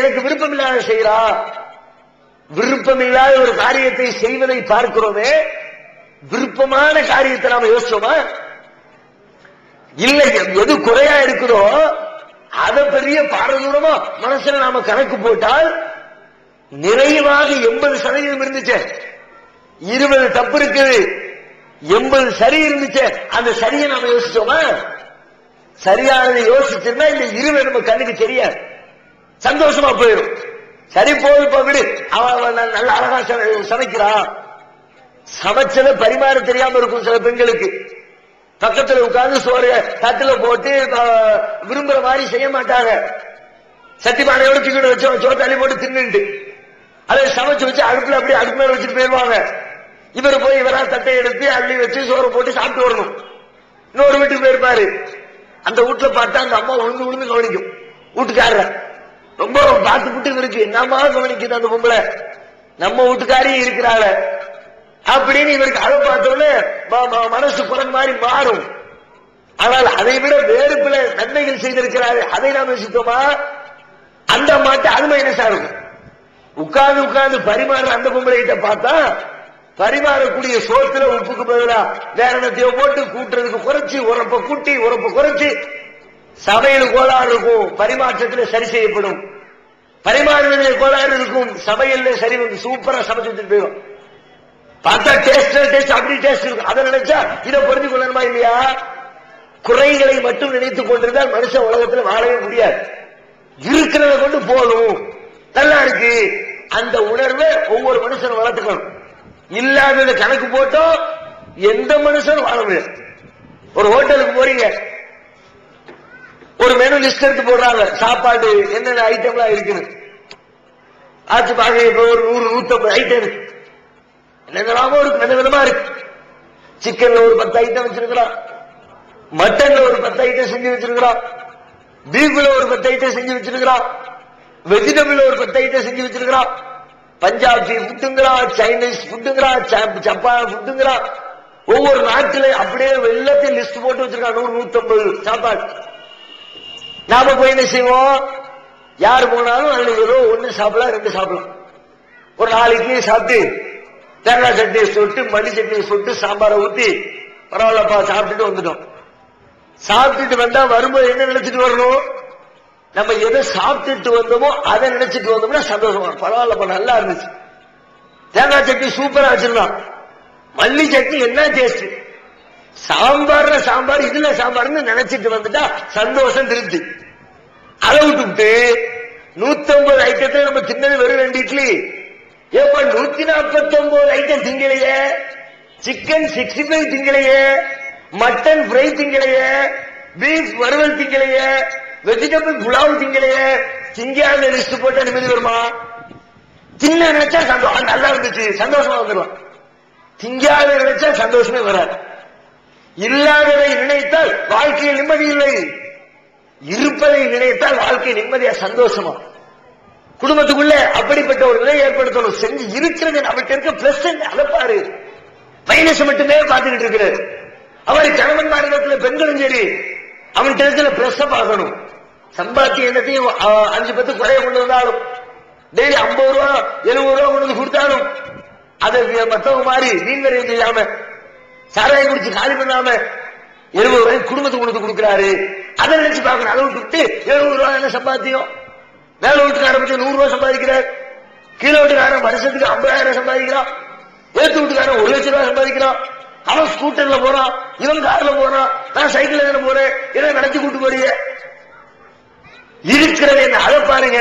எனக்கு விருப்பம் இல்லாத செய்யறா. விருப்பம் இல்லாத ஒரு காரியத்தை செய்வதை பார்க்கிறோமே, விருப்பமான காரியத்தை நாம யோசிச்சோமா? இல்லை, எது குறையா இருக்குதோ அதை பெரிய பாரதூரமா மனசுல நாம கணக்கு போட்டால் நிறைவாக 80% இருந்துச்சு, 20 தப்பு இருக்குது, 80 சரி இருந்துச்சு. அந்த சரியை நாம யோசிச்சோமா? சரியானதை யோசிச்சிருந்தா இந்த 20 நம்ம கண்ணுக்கு தெரியாது, சந்தோஷமா போயிடும். சரி போய் விடு, அவன் நல்ல அழகா சமைக்கிறான். சமைச்சதை பரிமாற தெரியாம இருக்கும் சில பெண்களுக்கு. பக்கத்துல உட்கார்ந்து சோறு தட்டுல போட்டு விரும்புற மாதிரி செய்ய மாட்டாங்க. சட்டி பானையோட சிக்கன் வச்சு சோறு தள்ளி போட்டு தின்னுட்டு அதை சமைச்சு வச்சு அடுப்புல அப்படியே அடுப்பு மேல வச்சுட்டு போயிருவாங்க. இவர் போய் இவரா தட்டை எடுத்து அள்ளி வச்சு சோறு போட்டு சாப்பிட்டு வரணும். இன்னொரு வீட்டுக்கு போயிருப்பாரு, அந்த வீட்டுல பார்த்தா அந்த அம்மா உழுந்து உழுந்து கவனிக்கும். வீட்டுக்காரர ரொம்ப பார்த்து புட்டு இருக்கு, என்னமா கவனிக்குது அந்த பொம்பளை, நம்ம வீட்டுக்காரியும் இருக்கிறாங்க அப்படின்னு இவருக்கு அதை பார்த்தோன்னே மனசு குரல் மாதிரி மாறும். ஆனால் அதை விட வேறு பல நன்மைகள் செய்திருக்கிறாரு, அதை நாம் யோசித்தோமா? அந்த மாட்டு அது மைனஸா இருக்கும். உட்கார்ந்து உட்கார்ந்து பரிமாற அந்த பொம்பளை கிட்ட பார்த்தா பரிமாறக்கூடிய சோத்துல உப்புக்கு பதிலா வேற என்னத்தையோ போட்டு கூட்டுறதுக்கு குறைச்சி, உரப்ப கூட்டி உரப்ப குறைச்சி, சமையல் கோளாறு இருக்கும், பரிமாற்றத்தில் சரி செய்யப்படும். பரிமாறுவதிலே கோளாறு இருக்கும், சமையல்ல சரி வந்து சூப்பரா சமைச்சு போயிடும். பார்த்தா டேஸ்ட் அப்படி டேஸ்ட் இருக்கும். அதை நினைச்சா இதை புரிஞ்சு கொள்ளணுமா இல்லையா? குறைகளை மட்டும் நினைத்துக் கொண்டிருந்தால் மனுஷன் உலகத்தில் வாழவே முடியாது. இருக்கிறத கொண்டு போதும், நல்லா இருக்கு, அந்த உணர்வை ஒவ்வொரு மனுஷனும் வளர்த்துக்கணும். இல்லாதது கணக்கு போட்டோம் எந்த மனுஷனும் வாழ முடியாது. ஒரு ஹோட்டலுக்கு போறீங்க, ஒரு மெனு லிஸ்ட் எடுத்து போடுறாங்க, சாப்பாடு என்னென்ன ஐட்டம்லாம் இருக்குன்னு. ஆச்சு பாக்க ஒரு 100-150 ஐட்டம் இருக்கு. என்னென்னலாமோ இருக்கு, வித விதமா இருக்கு. சிக்கன்ல ஒரு 10 ஐட்டம் வச்சிருக்கிறான், மட்டன்ல ஒரு 10 ஐட்டம் செஞ்சு வச்சிருக்கிறான், பீஃப்ல ஒரு 10 ஐட்டம் செஞ்சு வச்சிருக்கிறான், வெஜிடபிள் ஒரு 10 ஐட்டம் செஞ்சு வச்சிருக்கிறான், பஞ்சாபி ஃபுட்டுங்கிறான், சைனீஸ் ஃபுட்டுங்கிறான், ஜப்பான் ஃபுட்டுங்கிறான். ஒவ்வொரு நாட்டில அப்படியே எல்லாத்தையும் லிஸ்ட் போட்டு வச்சிருக்கான். 100-150 சாப்பாடு. நாம போய் என்ன செய்வோம்? யாரு போனாலும் அதுல ஏதோ ஒண்ணு சாப்பிடலாம், 2 சாப்பிடலாம். ஒரு 4 இட்லி சாப்பிட்டு தேங்காய் சட்னியை சொட்டு, மல்லி சட்னியை சொட்டு, சாம்பாரை ஊத்தி பரவாயில்லப்பா சாப்பிட்டுட்டு வந்துட்டோம். சாப்பிட்டுட்டு வந்தா வரும்போது என்ன நினைச்சிட்டு வரணும்? நம்ம எதை சாப்பிட்டுட்டு வந்தோமோ அதை நினைச்சிட்டு வந்தோம்னா சந்தோஷமா, பரவாயில்லப்பா நல்லா இருந்துச்சு, தேங்காய் சட்னி சூப்பரா வச்சிருந்தான், மல்லி சட்னி என்ன டேஸ்ட், சாம்பார் சாம்பார் இதுல சாம்பார்னு நினைச்சிட்டு வந்துட்டா சந்தோஷம், திருப்தி. அதை விட்டுவிட்டு 150 ஐட்டத்தை நம்ம தின்னது வெறும் 2 இட்லி. ஏப்பா 149 ஐட்டம் திங்களையே, சிக்கன் 65 திங்களையே, மட்டன் ஃப்ரை திங்களையே, பீஃப் வறுவல் திங்களையே, வெஜிடபிள் புலாவ் திங்களையே, திங்காத லிஸ்ட் போட்டா நிம்மதி வருமா? தின்ன நினைச்சா சந்தோஷம், நல்லா இருந்துச்சு சந்தோஷமா வந்துடும். திங்காத நினைச்சா சந்தோஷமே வராது. இல்லாததை நினைத்தால் வாழ்க்கையில் நிம்மதி இல்லை, இருப்பதை நினைத்தால் வாழ்க்கை நிம்மதியா சந்தோஷமா. குடும்பத்துக்குள்ள அப்படிப்பட்ட ஒரு நிலை ஏற்படுத்தணும். செஞ்சு இருக்கிறது அவர்கிட்ட இருக்க பிளஸ் அதை பாரு, மைனஸ் மட்டுமே பார்த்துக்கிட்டு இருக்கிறார். அவரை கணவன் மாநிலத்தில் பெண்களும் சரி அவன்கிட்ட இருக்கிற பிளஸ் பார்க்கணும். சம்பாத்தி என்னத்தையும் 5-10 குறைய கொண்டு வந்தாலும், டெய்லி 50 ரூபா 70 ரூபா கொண்டு வந்து கொடுத்தாலும் அதை மத்தவங்க மாதிரி வீண்வரையும் செய்யாம, சாராயம் குடிச்சு காலி பண்ணாம 70 ரூபாய் குடும்பத்துக்கு கொண்டு கொடுக்கிறாரு. அதை நினைச்சு பார்க்கணும். அதை விட்டு 70 ரூபாய் என்ன சம்பாத்தியம்? மேல வீட்டுக்காரன் பத்தி 100 ரூபாய் சம்பாதிக்கிறார், கீழே வீட்டுக்காரன் வருஷத்துக்கு 50,000 சம்பாதிக்கிறான், ஏத்து வீட்டுக்காரன் 1 லட்சம் ரூபாய் சம்பாதிக்கிறான். அவன் ஸ்கூட்டர்ல போறான், இவன் கார்ல போறான், நான் சைக்கிள்ல தானே போறேன், இதை நடத்தி கூட்டு போறீங்க. இருக்கிறது என்ன அதை பாருங்க.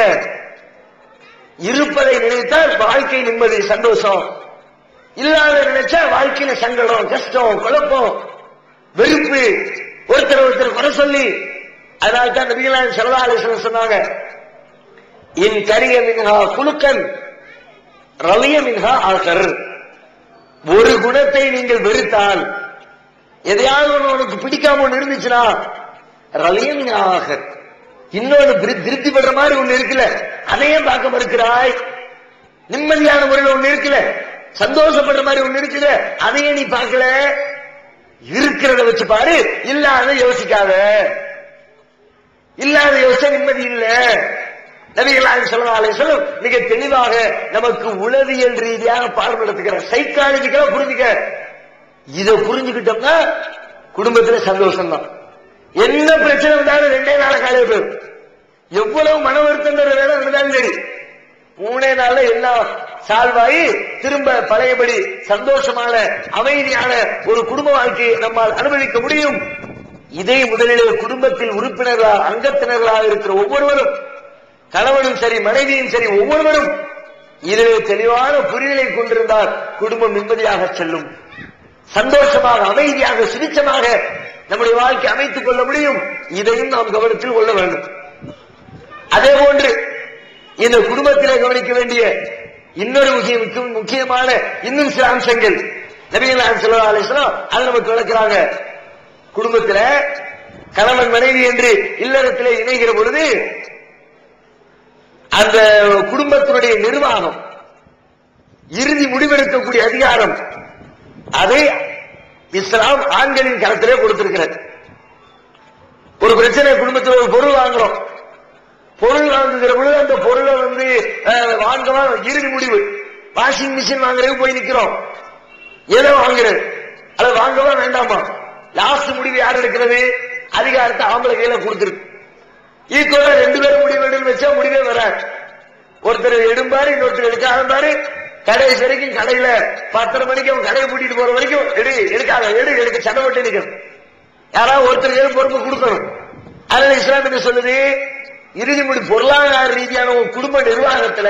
இருப்பதை நினைத்தால் வாழ்க்கை நிம்மதி சந்தோஷம், இல்லாத நினைச்சா வாழ்க்கையில சங்கடம், கஷ்டம், குழப்பம், வெறுப்பு, ஒருத்தர் குறை சொல்லி. அதனால்தான் நபிகள் ஸல்லல்லாஹு அலைஹி வஸல்லம் சொன்னாங்க, இன் கரிய மின்ஹா குலுக்கன் ரலிய மின்ஹா ஆகர். ஒரு குணத்தை நீங்கள் வெறுத்தால், எதையாவது உனக்கு பிடிக்காம ஒண்ணு இருந்துச்சுன்னா ரலிய மின்ஹா ஆகர், இன்னொன்னு திருப்தி படுற மாதிரி ஒண்ணு இருக்குல்ல, அதையும் பார்க்க மறுக்கிறாய். நிம்மதியான முறையில் ஒண்ணு இருக்குல்ல, சந்தோஷப்படுற மாதிரி ஒண்ணு இருக்குல்ல, அதையே நீ பார்க்கல. இருக்கிறத வச்சு பாரு, இல்லாத யோசிக்காத. இல்லாத யோசிச்சா நிம்மதி இல்ல. நபிகள் ஸல்லல்லாஹு அலைஹி வஸல்லம் மிக தெளிவாக நமக்கு உளவியல் ரீதியாக பாடம் நடத்துகிறார். சைக்காலஜிக்கலா புரிஞ்சுக்க. இதை புரிஞ்சுக்கிட்டோம்னா குடும்பத்துல சந்தோஷம் தான். என்ன பிரச்சனை வந்தாலும் 2 நாள் காலையில போயிடும். எவ்வளவு மன வருத்தம் வேலை இருந்தாலும் சரி 3 நாள்ல எல்லாம் சால்வாயி திரும்ப பழையபடி சந்தோஷமான அமைதியான ஒரு குடும்ப வாழ்க்கையை நம்மால் அனுபவிக்க முடியும். இதை முதலிலே குடும்பத்தில் உறுப்பினர்களாக அங்கத்தினர்களாக இருக்கிற ஒவ்வொருவரும், கணவனும் சரி மனைவியும் சரி ஒவ்வொருவரும் இதிலே தெளிவான புரிதலை கொண்டிருந்தால் குடும்பம் நிம்மதியாக செல்லும். சந்தோஷமாக அமைதியாக சுபிட்சமாக நம்முடைய வாழ்க்கை அமைத்துக் கொள்ள முடியும். இதையும் நாம் கவனத்தில் கொள்ள வேண்டும். அதே போன்று இந்த குடும்பத்திலே கவனிக்க வேண்டிய இன்னொரு முக்கியமான இன்னும் சில அம்சங்கள் நபிகள் ஸல்லல்லாஹு அலைஹி வஸல்லம் அதை நமக்கு விளக்குறாங்க. குடும்பத்தில் கணவன் மனைவி என்று இல்லறத்திலே இணைகிற பொழுது அந்த குடும்பத்தினுடைய நிர்வாகம், இறுதி முடிவெடுக்கக்கூடிய அதிகாரம், அதை இஸ்லாம் ஆண்களின் கருத்திலே கொடுத்திருக்கிறது. ஒரு பிரச்சனை, குடும்பத்தில் ஒரு பொருள் வாங்குறோம், பொருள் வாங்குகிற பொழுது அந்த பொருளை வாங்கவா இறுதி முடிவு, வாஷிங் மிஷின் வாங்குறதுக்கு போய் நிக்கிறோம், ஏதோ வாங்குறது, அதை வாங்கவா வேண்டாமா, லாஸ்ட் முடிவு யார் எடுக்கிறது? அதிகாரத்தை ஆம்பளை கையில கொடுத்திருக்கு. ஈக்குவலா 2 பேரும் முடிவு வச்சா முடிவே வராது. ஒருத்தர் எடும்பாரு, இன்னொருத்தர் எடுக்காத பாரு. கடைசி வரைக்கும் கடையில 10:30 மணிக்கு அவன் கடையை பூட்டிட்டு போற வரைக்கும் எடுக்காத எடுக்க சண்டை போட்டு நிற்கணும். யாராவது ஒருத்தருக்கு பொறுப்பு கொடுக்கணும். அதனால இஸ்லாம் என்ன சொல்லுது, இறுதி முடிவு பொருளாதார ரீதியான ஒரு குடும்ப நிர்வாகத்துல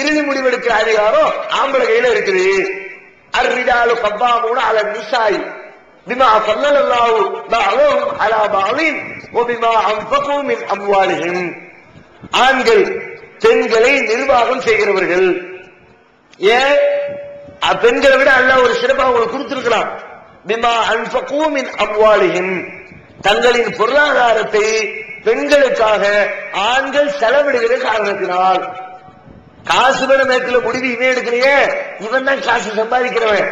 இறுதி முடிவெடுக்கிற அதிகாரம் ஆம்பளை கையில இருக்குது. அர்ரிஜாலு கவ்வாமூன அலா நிசாஇ பிமா ஃபல்லல்லாஹு பஅதஹும் அலா பஅதின் வ பிமா அன்ஃபகு மின் அம்வாலிஹிம். ஆண்கள் பெண்களை நிர்வாகம் செய்கிறவர்கள். ஏன் பெண்களை விட அல்லாஹ் ஒரு சிறப்பா அவங்களுக்கு கொடுத்திருக்கிறான். பிமா அன்ஃபகு மின் அம்வாலிஹிம், தங்களின் பொருளாதாரத்தை பெண்களுக்காக ஆண்கள் செலவிடுகிற காரணத்தினால். காசு வேற நேரத்தில் முடிவு இவன் எடுக்கலையே, இவன் தான் காசு சம்பாதிக்கிறவன்,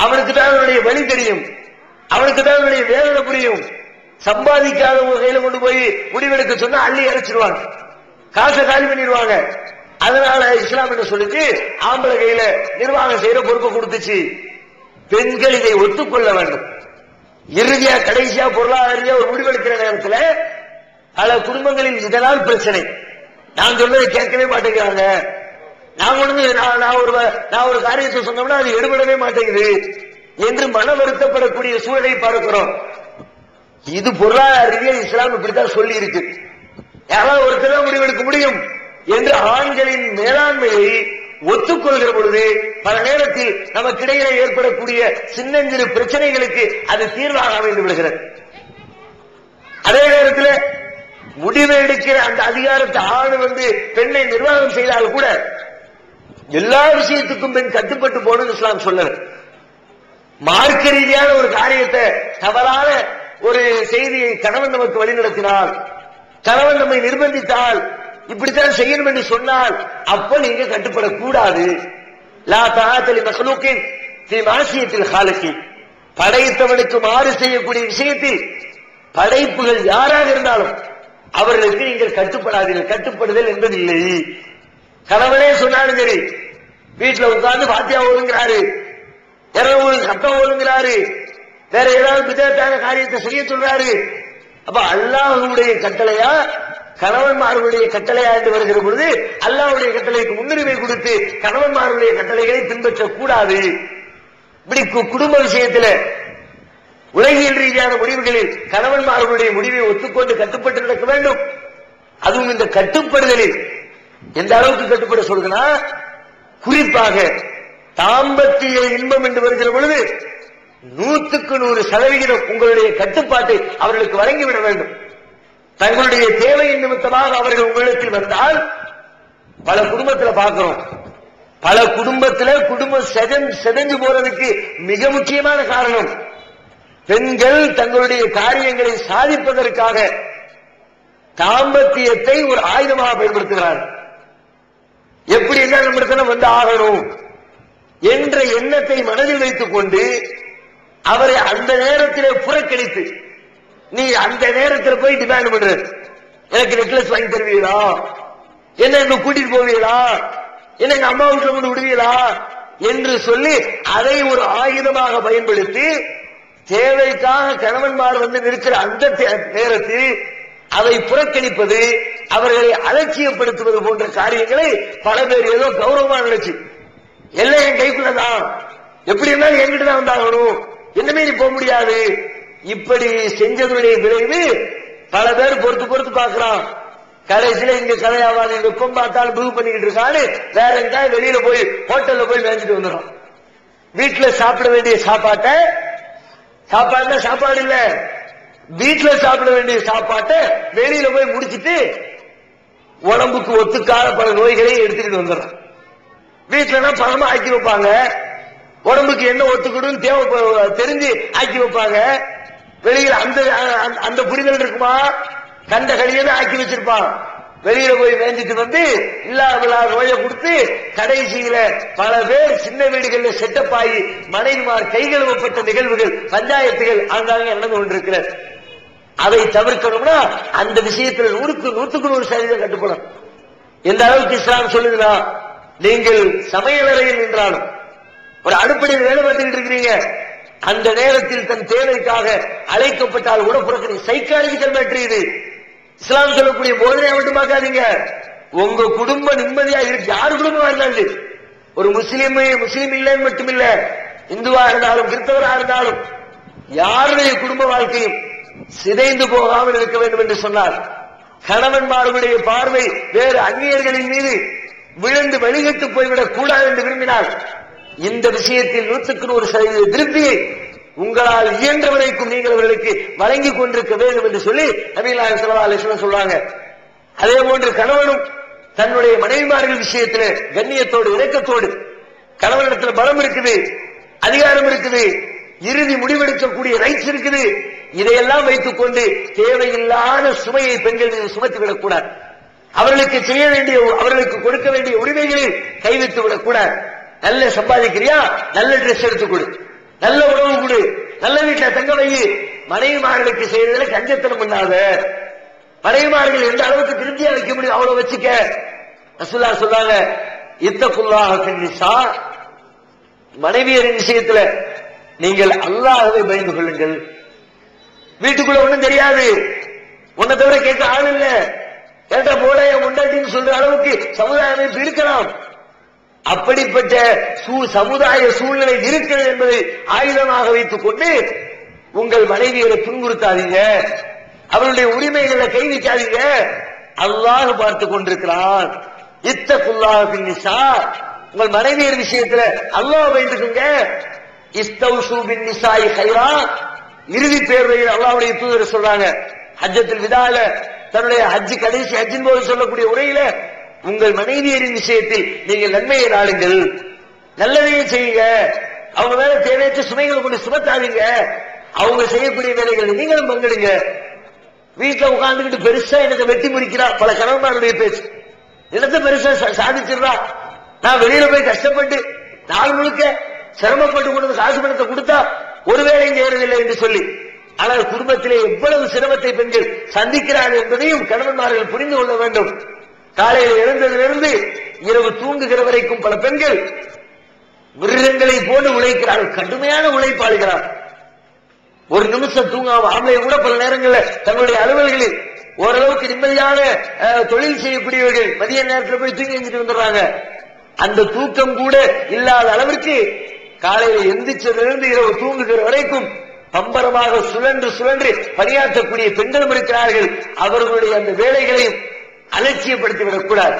அவனுக்கு தான் அவனுடைய வழி தெரியும், அவனுக்கு தான் அவனுடைய வேதனை புரியும். சம்பாதிக்காத கையில கொண்டு போய் முடிவெடுக்க சொன்னா அள்ளி இறைச்சிருவாங்க, காசை காலி பண்ணிடுவாங்க. அதனால இஸ்லாம் என்ன சொல்லுச்சு, ஆம்பளை கையில நிர்வாகம் செய்யற பொறுப்பை கொடுத்துச்சு. பெண்கள் இதை ஒத்துக்கொள்ள வேண்டும். இறுதியா கடைசியா பொருளாதார ஒரு முடிவெடுக்கிற நேரத்தில் பல குடும்பங்களில் இதனால் பிரச்சனை. நான் சொல்றதை கேட்கவே மாட்டேங்கிறாங்க. நான் ஒரு காரியத்தை சொன்னோம்னா அது எடுபடவே மாட்டேங்குது என்று மன வருத்தப்படக்கூடிய சூழலை பார்க்கிறோம். இது பொருளாதார ரீதியாக இஸ்லாம் இப்படித்தான் சொல்லி இருக்கு. யாராவது ஒருத்தர் தான் முடிவெடுக்க முடியும் என்று ஆண்களின் மேலாண்மையை ஒத்துக்கொள்கிற பொழுது பல நேரத்தில் நமக்கிடையிலே ஏற்படக்கூடிய சின்னஞ்சிறு பிரச்சனைகளுக்கு அது தீர்வாக அமைந்து விடுகிறது. அதே நேரத்தில் முடிவை எடுக்கிற அந்த அதிகாரத்தை ஆண் பெண்ணை நிர்வாகம் செய்தால் கூட எல்லா விஷயத்துக்கும் பெண் கட்டுப்பட்டு போகணும்னு இஸ்லாம் சொல்லல. மார்க்க ரீதியான ஒரு காரியத்தை, தவறான ஒரு செய்தியை கணவன் நமக்கு வழிநடத்தினால், கணவன் நம்மை நிர்பந்தித்தால், இப்படித்தான் செய்யணும் என்று சொன்னால் அப்ப நீங்க கட்டுப்படக்கூடாது. லா தஆத லி மக்லூகின் ஃபீ மாசியத்தில் காலிகி, படைத்தவனுக்கு மாறு செய்யக்கூடிய விஷயத்தில் படைப்புகள் யாராக இருந்தாலும் அவர்களுக்கு நீங்கள் கட்டுப்படாதீர்கள். கட்டுப்படுதல் என்பது இல்லை. கணவனே சொன்னாலும் சரி, வீட்டுல உட்கார்ந்து பாத்தியா ஓதுங்கிறாரு, இரவு சத்தம் ஓதுங்கிறாரு, வேற ஏதாவது விதத்தான காரியத்தை செய்ய சொல்றாரு. அப்ப அல்லாஹ்வுடைய கட்டளையா கணவன்மார்களுடைய கட்டளையா என்று வருகிற பொழுது அல்லாஹ்வுடைய கட்டளைக்கு முன்னுரிமை கொடுத்து கணவன்மார்களுடைய கட்டளைகளை பின்பற்றக்கூடாது. இப்படி குடும்ப விஷயத்தில் உலகியல் ரீதியான முடிவுகளில் கணவன்மார்களுடைய முடிவை ஒத்துக்கொண்டு கட்டுப்பட்டு நடக்க வேண்டும். அதுவும் இந்த கட்டுப்படுதலில் எந்த அளவுக்கு கட்டுப்பட சொல்லுதுன்னா, குறிப்பாக தாம்பத்திய இன்பம் என்று வருகிற பொழுது 100% உங்களுடைய கட்டுப்பாட்டை அவர்களுக்கு வழங்கிவிட வேண்டும். தங்களுடைய தேவையின் நிமித்தமாக அவர்கள் உங்களிடத்தில் வந்தால், பல குடும்பத்தில் பார்க்கிறோம், பல குடும்பத்தில் குடும்பம் செதஞ்சு போறதுக்கு மிக முக்கியமான காரணம் பெண்கள் தங்களுடைய காரியங்களை சாதிப்பதற்காக தாம்பத்தியத்தை ஒரு ஆயுதமாக பயன்படுத்துகிறார்கள். எப்படி என்ன நம்மிடத்தில் வந்து ஆகணும் என்ற எண்ணத்தை மனதில் வைத்துக் கொண்டு அவரை அந்த நேரத்திலே புறக்கணித்து, நீ அந்த நேரத்தில் போய் டிமாண்ட் பண்ற, எனக்கு நெக்லஸ் வாங்கி தருவீங்களா, என்ன இங்க கூட்டிட்டு போவீங்களா, என்ன எங்க அம்மா வீட்டுல கொண்டு விடுவீங்களா என்று சொல்லி அதை ஒரு ஆயுதமாக பயன்படுத்தி தேவைக்காக கணவன்மார் வந்து நிற்கிற அந்த நேரத்தில் அதை புறக்கணிப்பது, அவர்களை அலட்சியப்படுத்துவது போன்ற காரியங்களை பல பேர் ஏதோ கௌரவமா நினைச்சு, எல்லாம் என் கைக்குள்ளதான், எப்படி இருந்தாலும் என்கிட்ட தான் வந்தாகணும், என்னமே நீ போக முடியாது, இப்படி செஞ்சதுடைய விளைவு பல பேர் பொறுத்து பார்க்கிறான். கடைசியில இங்க கதையாவாது வெப்பம் பார்த்தாலும் பிகு பண்ணிக்கிட்டு இருக்கான்னு வேற எங்காவது வெளியில போய் ஹோட்டல்ல போய் மேய்ச்சிட்டு வந்துடும். வீட்டுல சாப்பிட வேண்டிய சாப்பாடு இல்ல, வீட்டுல சாப்பிட வேண்டிய சாப்பாட்டை வெளியில போய் முடிச்சிட்டு உடம்புக்கு ஒத்துக்காத பல நோய்களை எடுத்துக்கிட்டு வந்துடுறான். வீட்டுலனா பணமா ஆக்கி வைப்பாங்க, உடம்புக்கு என்ன ஒத்துக்கணும் தேவை தெரிஞ்சு ஆக்கி வைப்பாங்க. வெளியில அந்த புரிதல் இருக்குமா, கண்ட கழியதை ஆக்கி வச்சிருப்பான். வெளியில போய் மேய்ஞ்சிட்டு வந்து இல்லாத நோயை கொடுத்து கடைசியில பல பேர் சின்ன வீடுகள்ல செட்டப் ஆகி மனைவிமார் கைகழுவப்பட்ட நிகழ்வுகள், பஞ்சாயத்துகள் ஆங்காங்க நடந்து கொண்டிருக்கிறது. அதை தவிர்க்கணும்னா அந்த விஷயத்துல 100% கட்டுப்படும். எந்த அளவுக்கு இஸ்லாம் சொல்லுதுன்னா, நீங்கள் சமையலறையில் நின்றாலும் ஒரு அடுப்படியில் வேலை பார்த்துக்கிட்டு இருக்கிறீங்க, அந்த நேரத்தில் தன் தேவைக்காக அழைக்கப்பட்டால் கூட புறக்கணி. சைக்காலஜிக்கல் மேட்டர் இது. இஸ்லாம் சொல்லக்கூடிய போதனை மட்டும் பார்க்காதீங்க, உங்க குடும்பம் நிம்மதியா இருக்கு. யாரு குடும்பமா இருந்தாலும், ஒரு முஸ்லீம் இல்லைன்னு மட்டும் இல்ல, இந்துவா இருந்தாலும் கிறிஸ்தவரா இருந்தாலும் யாருடைய குடும்ப வாழ்க்கையும் சிதைந்து போகாமல் இருக்க வேண்டும் என்று சொன்னார். கணவன்மார்களுடைய பார்வை வேறு அந்நியர்களின் மீது விழுந்து வழிகட்டு போய்விடக் கூடாது என்று விரும்பினார். இந்த விஷயத்தில் 100% திருப்தியை உங்களால் இயன்ற வரைக்கும் நீங்கள் அவர்களுக்கு வழங்கி கொண்டிருக்க வேண்டும் என்று சொல்லி நபிகள் நாயகம் ஸல்லல்லாஹு அலைஹி வஸல்லம் சொல்றாங்க. அதே போன்று கணவனும் தன்னுடைய மனைவிமார்கள் விஷயத்தில் கண்ணியத்தோடு இரக்கத்தோடு, கணவனிடத்தில் பலம் இருக்குது, அதிகாரம் இருக்குது, இறுதி முடிவெடுக்கக்கூடிய ரைட்ஸ் இருக்குது, இதையெல்லாம் வைத்துக் கொண்டு தேவையில்லாத சுமையை பெண்கள் மீது சுமத்திவிடக் கூடாது. அவர்களுக்கு செய்ய வேண்டிய, அவர்களுக்கு கொடுக்க வேண்டிய உரிமைகளில் கைவிட்டு விடக்கூடாது. நல்ல சம்பாதிக்கிறியா, நல்ல ட்ரெஸ் எடுத்துக் கொடு, நல்ல உணவு கொடு, நல்ல வீட்டுல தங்க வை. மனைவிமார்களுக்கு செய்யறதுல கஞ்சத்தனம் பண்ணாத. மனைவிமார்கள் எந்த அளவுக்கு திருப்தியா வைக்க முடியும் அவ்வளவு வச்சுக்க. ரசூலுல்லாஹ் சொல்றாங்க, இத்தகுல்லாஹ ஃபின்னிஸா, மனைவியரின் விஷயத்துல நீங்கள் அல்லாஹ்வை பயந்து கொள்ளுங்கள். வீட்டுக்குள்ள ஒண்ணும் தெரியாது, உன்னை தவிர கேட்க ஆள் இல்ல, கேட்ட போட முண்டாட்டின்னு சொல்ற அளவுக்கு சமுதாயம் இருக்கலாம். அப்படிப்பட்ட சமுதாய சூழ்நிலை இருக்கிறது என்பதை ஆயுதமாக வைத்துக் கொண்டு உங்கள் மனைவியரை துன்புறுத்தாதீங்க, அவருடைய உரிமைகளை கை வைக்காதீங்க. அல்லாஹ் பார்த்து கொண்டிருக்கிறான். இத்தகுல்லாஹ ஃபின்னிஸா, உங்கள் மனைவியர் விஷயத்துல அல்லாஹ் பயந்துக்குங்க. இஸ்தௌசு பின்னிஸாஇ கைரா, இறுதி பேர்வையில் அல்லாஹ்வுடைய தூதர் சொல்றாங்க. ஹஜ்ஜத்துல் விதால தன்னுடைய ஹஜ் கடைசி ஹஜ்ஜின் போது சொல்லக்கூடிய உரையில, உங்கள் மனைவியரின் விஷயத்தில் நீங்கள் நன்மையை நாடுங்கள், நல்லதையே செய்யுங்க, அவங்க மேல தேவையற்ற சுமைகளை கொண்டு சுமத்தாதீங்க, அவங்க செய்யக்கூடிய வேலைகளை நீங்களும் பங்கெடுங்க. வீட்டுல உட்கார்ந்துகிட்டு பெருசா எனக்கு வெட்டி முடிக்கிறா பல கணவன்மாருடைய பேச்சு, இடத்தை பெருசா சாதிச்சிடறா, நான் வெளியில போய் கஷ்டப்பட்டு நாள் முழுக்க சிரமப்பட்டு கொண்டு காசு பணத்தை கொடுத்தா ஒரு வேலையும் செய்யறதில்லை என்று சொல்லி. ஆனால் குடும்பத்திலே எவ்வளவு சிரமத்தை பெண்கள் சந்திக்கிறார்கள் என்பதையும் கணவன்மார்கள் புரிந்து கொள்ள வேண்டும். காலையில் எழுந்ததிலிருந்து இரவு தூங்குகிற வரைக்கும் பல பெண்கள் மிருகங்களை போன்று உழைக்கிறார்கள், கடுமையான உழைப்பாளிகிறார். ஒரு நிமிஷம் தூங்காம ஆம்பளை கூட பல நேரங்களில் தங்களுடைய அலுவல்களில் ஓரளவுக்கு நிம்மதியான தொழில் செய்யக்கூடியவர்கள் மதிய நேரத்தில் போய் தூங்கி எழுந்துட்டு வந்துடுறாங்க. அந்த தூக்கம் கூட இல்லாத அளவிற்கு காலையில் எந்திரிச்சதிலிருந்து இரவு தூங்குகிற வரைக்கும் பம்பரமாக சுழன்று சுழன்று பணியாற்றக்கூடிய பெண்களும் இருக்கிறார்கள். அவர்களுடைய அந்த வேலைகளையும் அலட்சியப்படுத்திவிடக் கூடாது.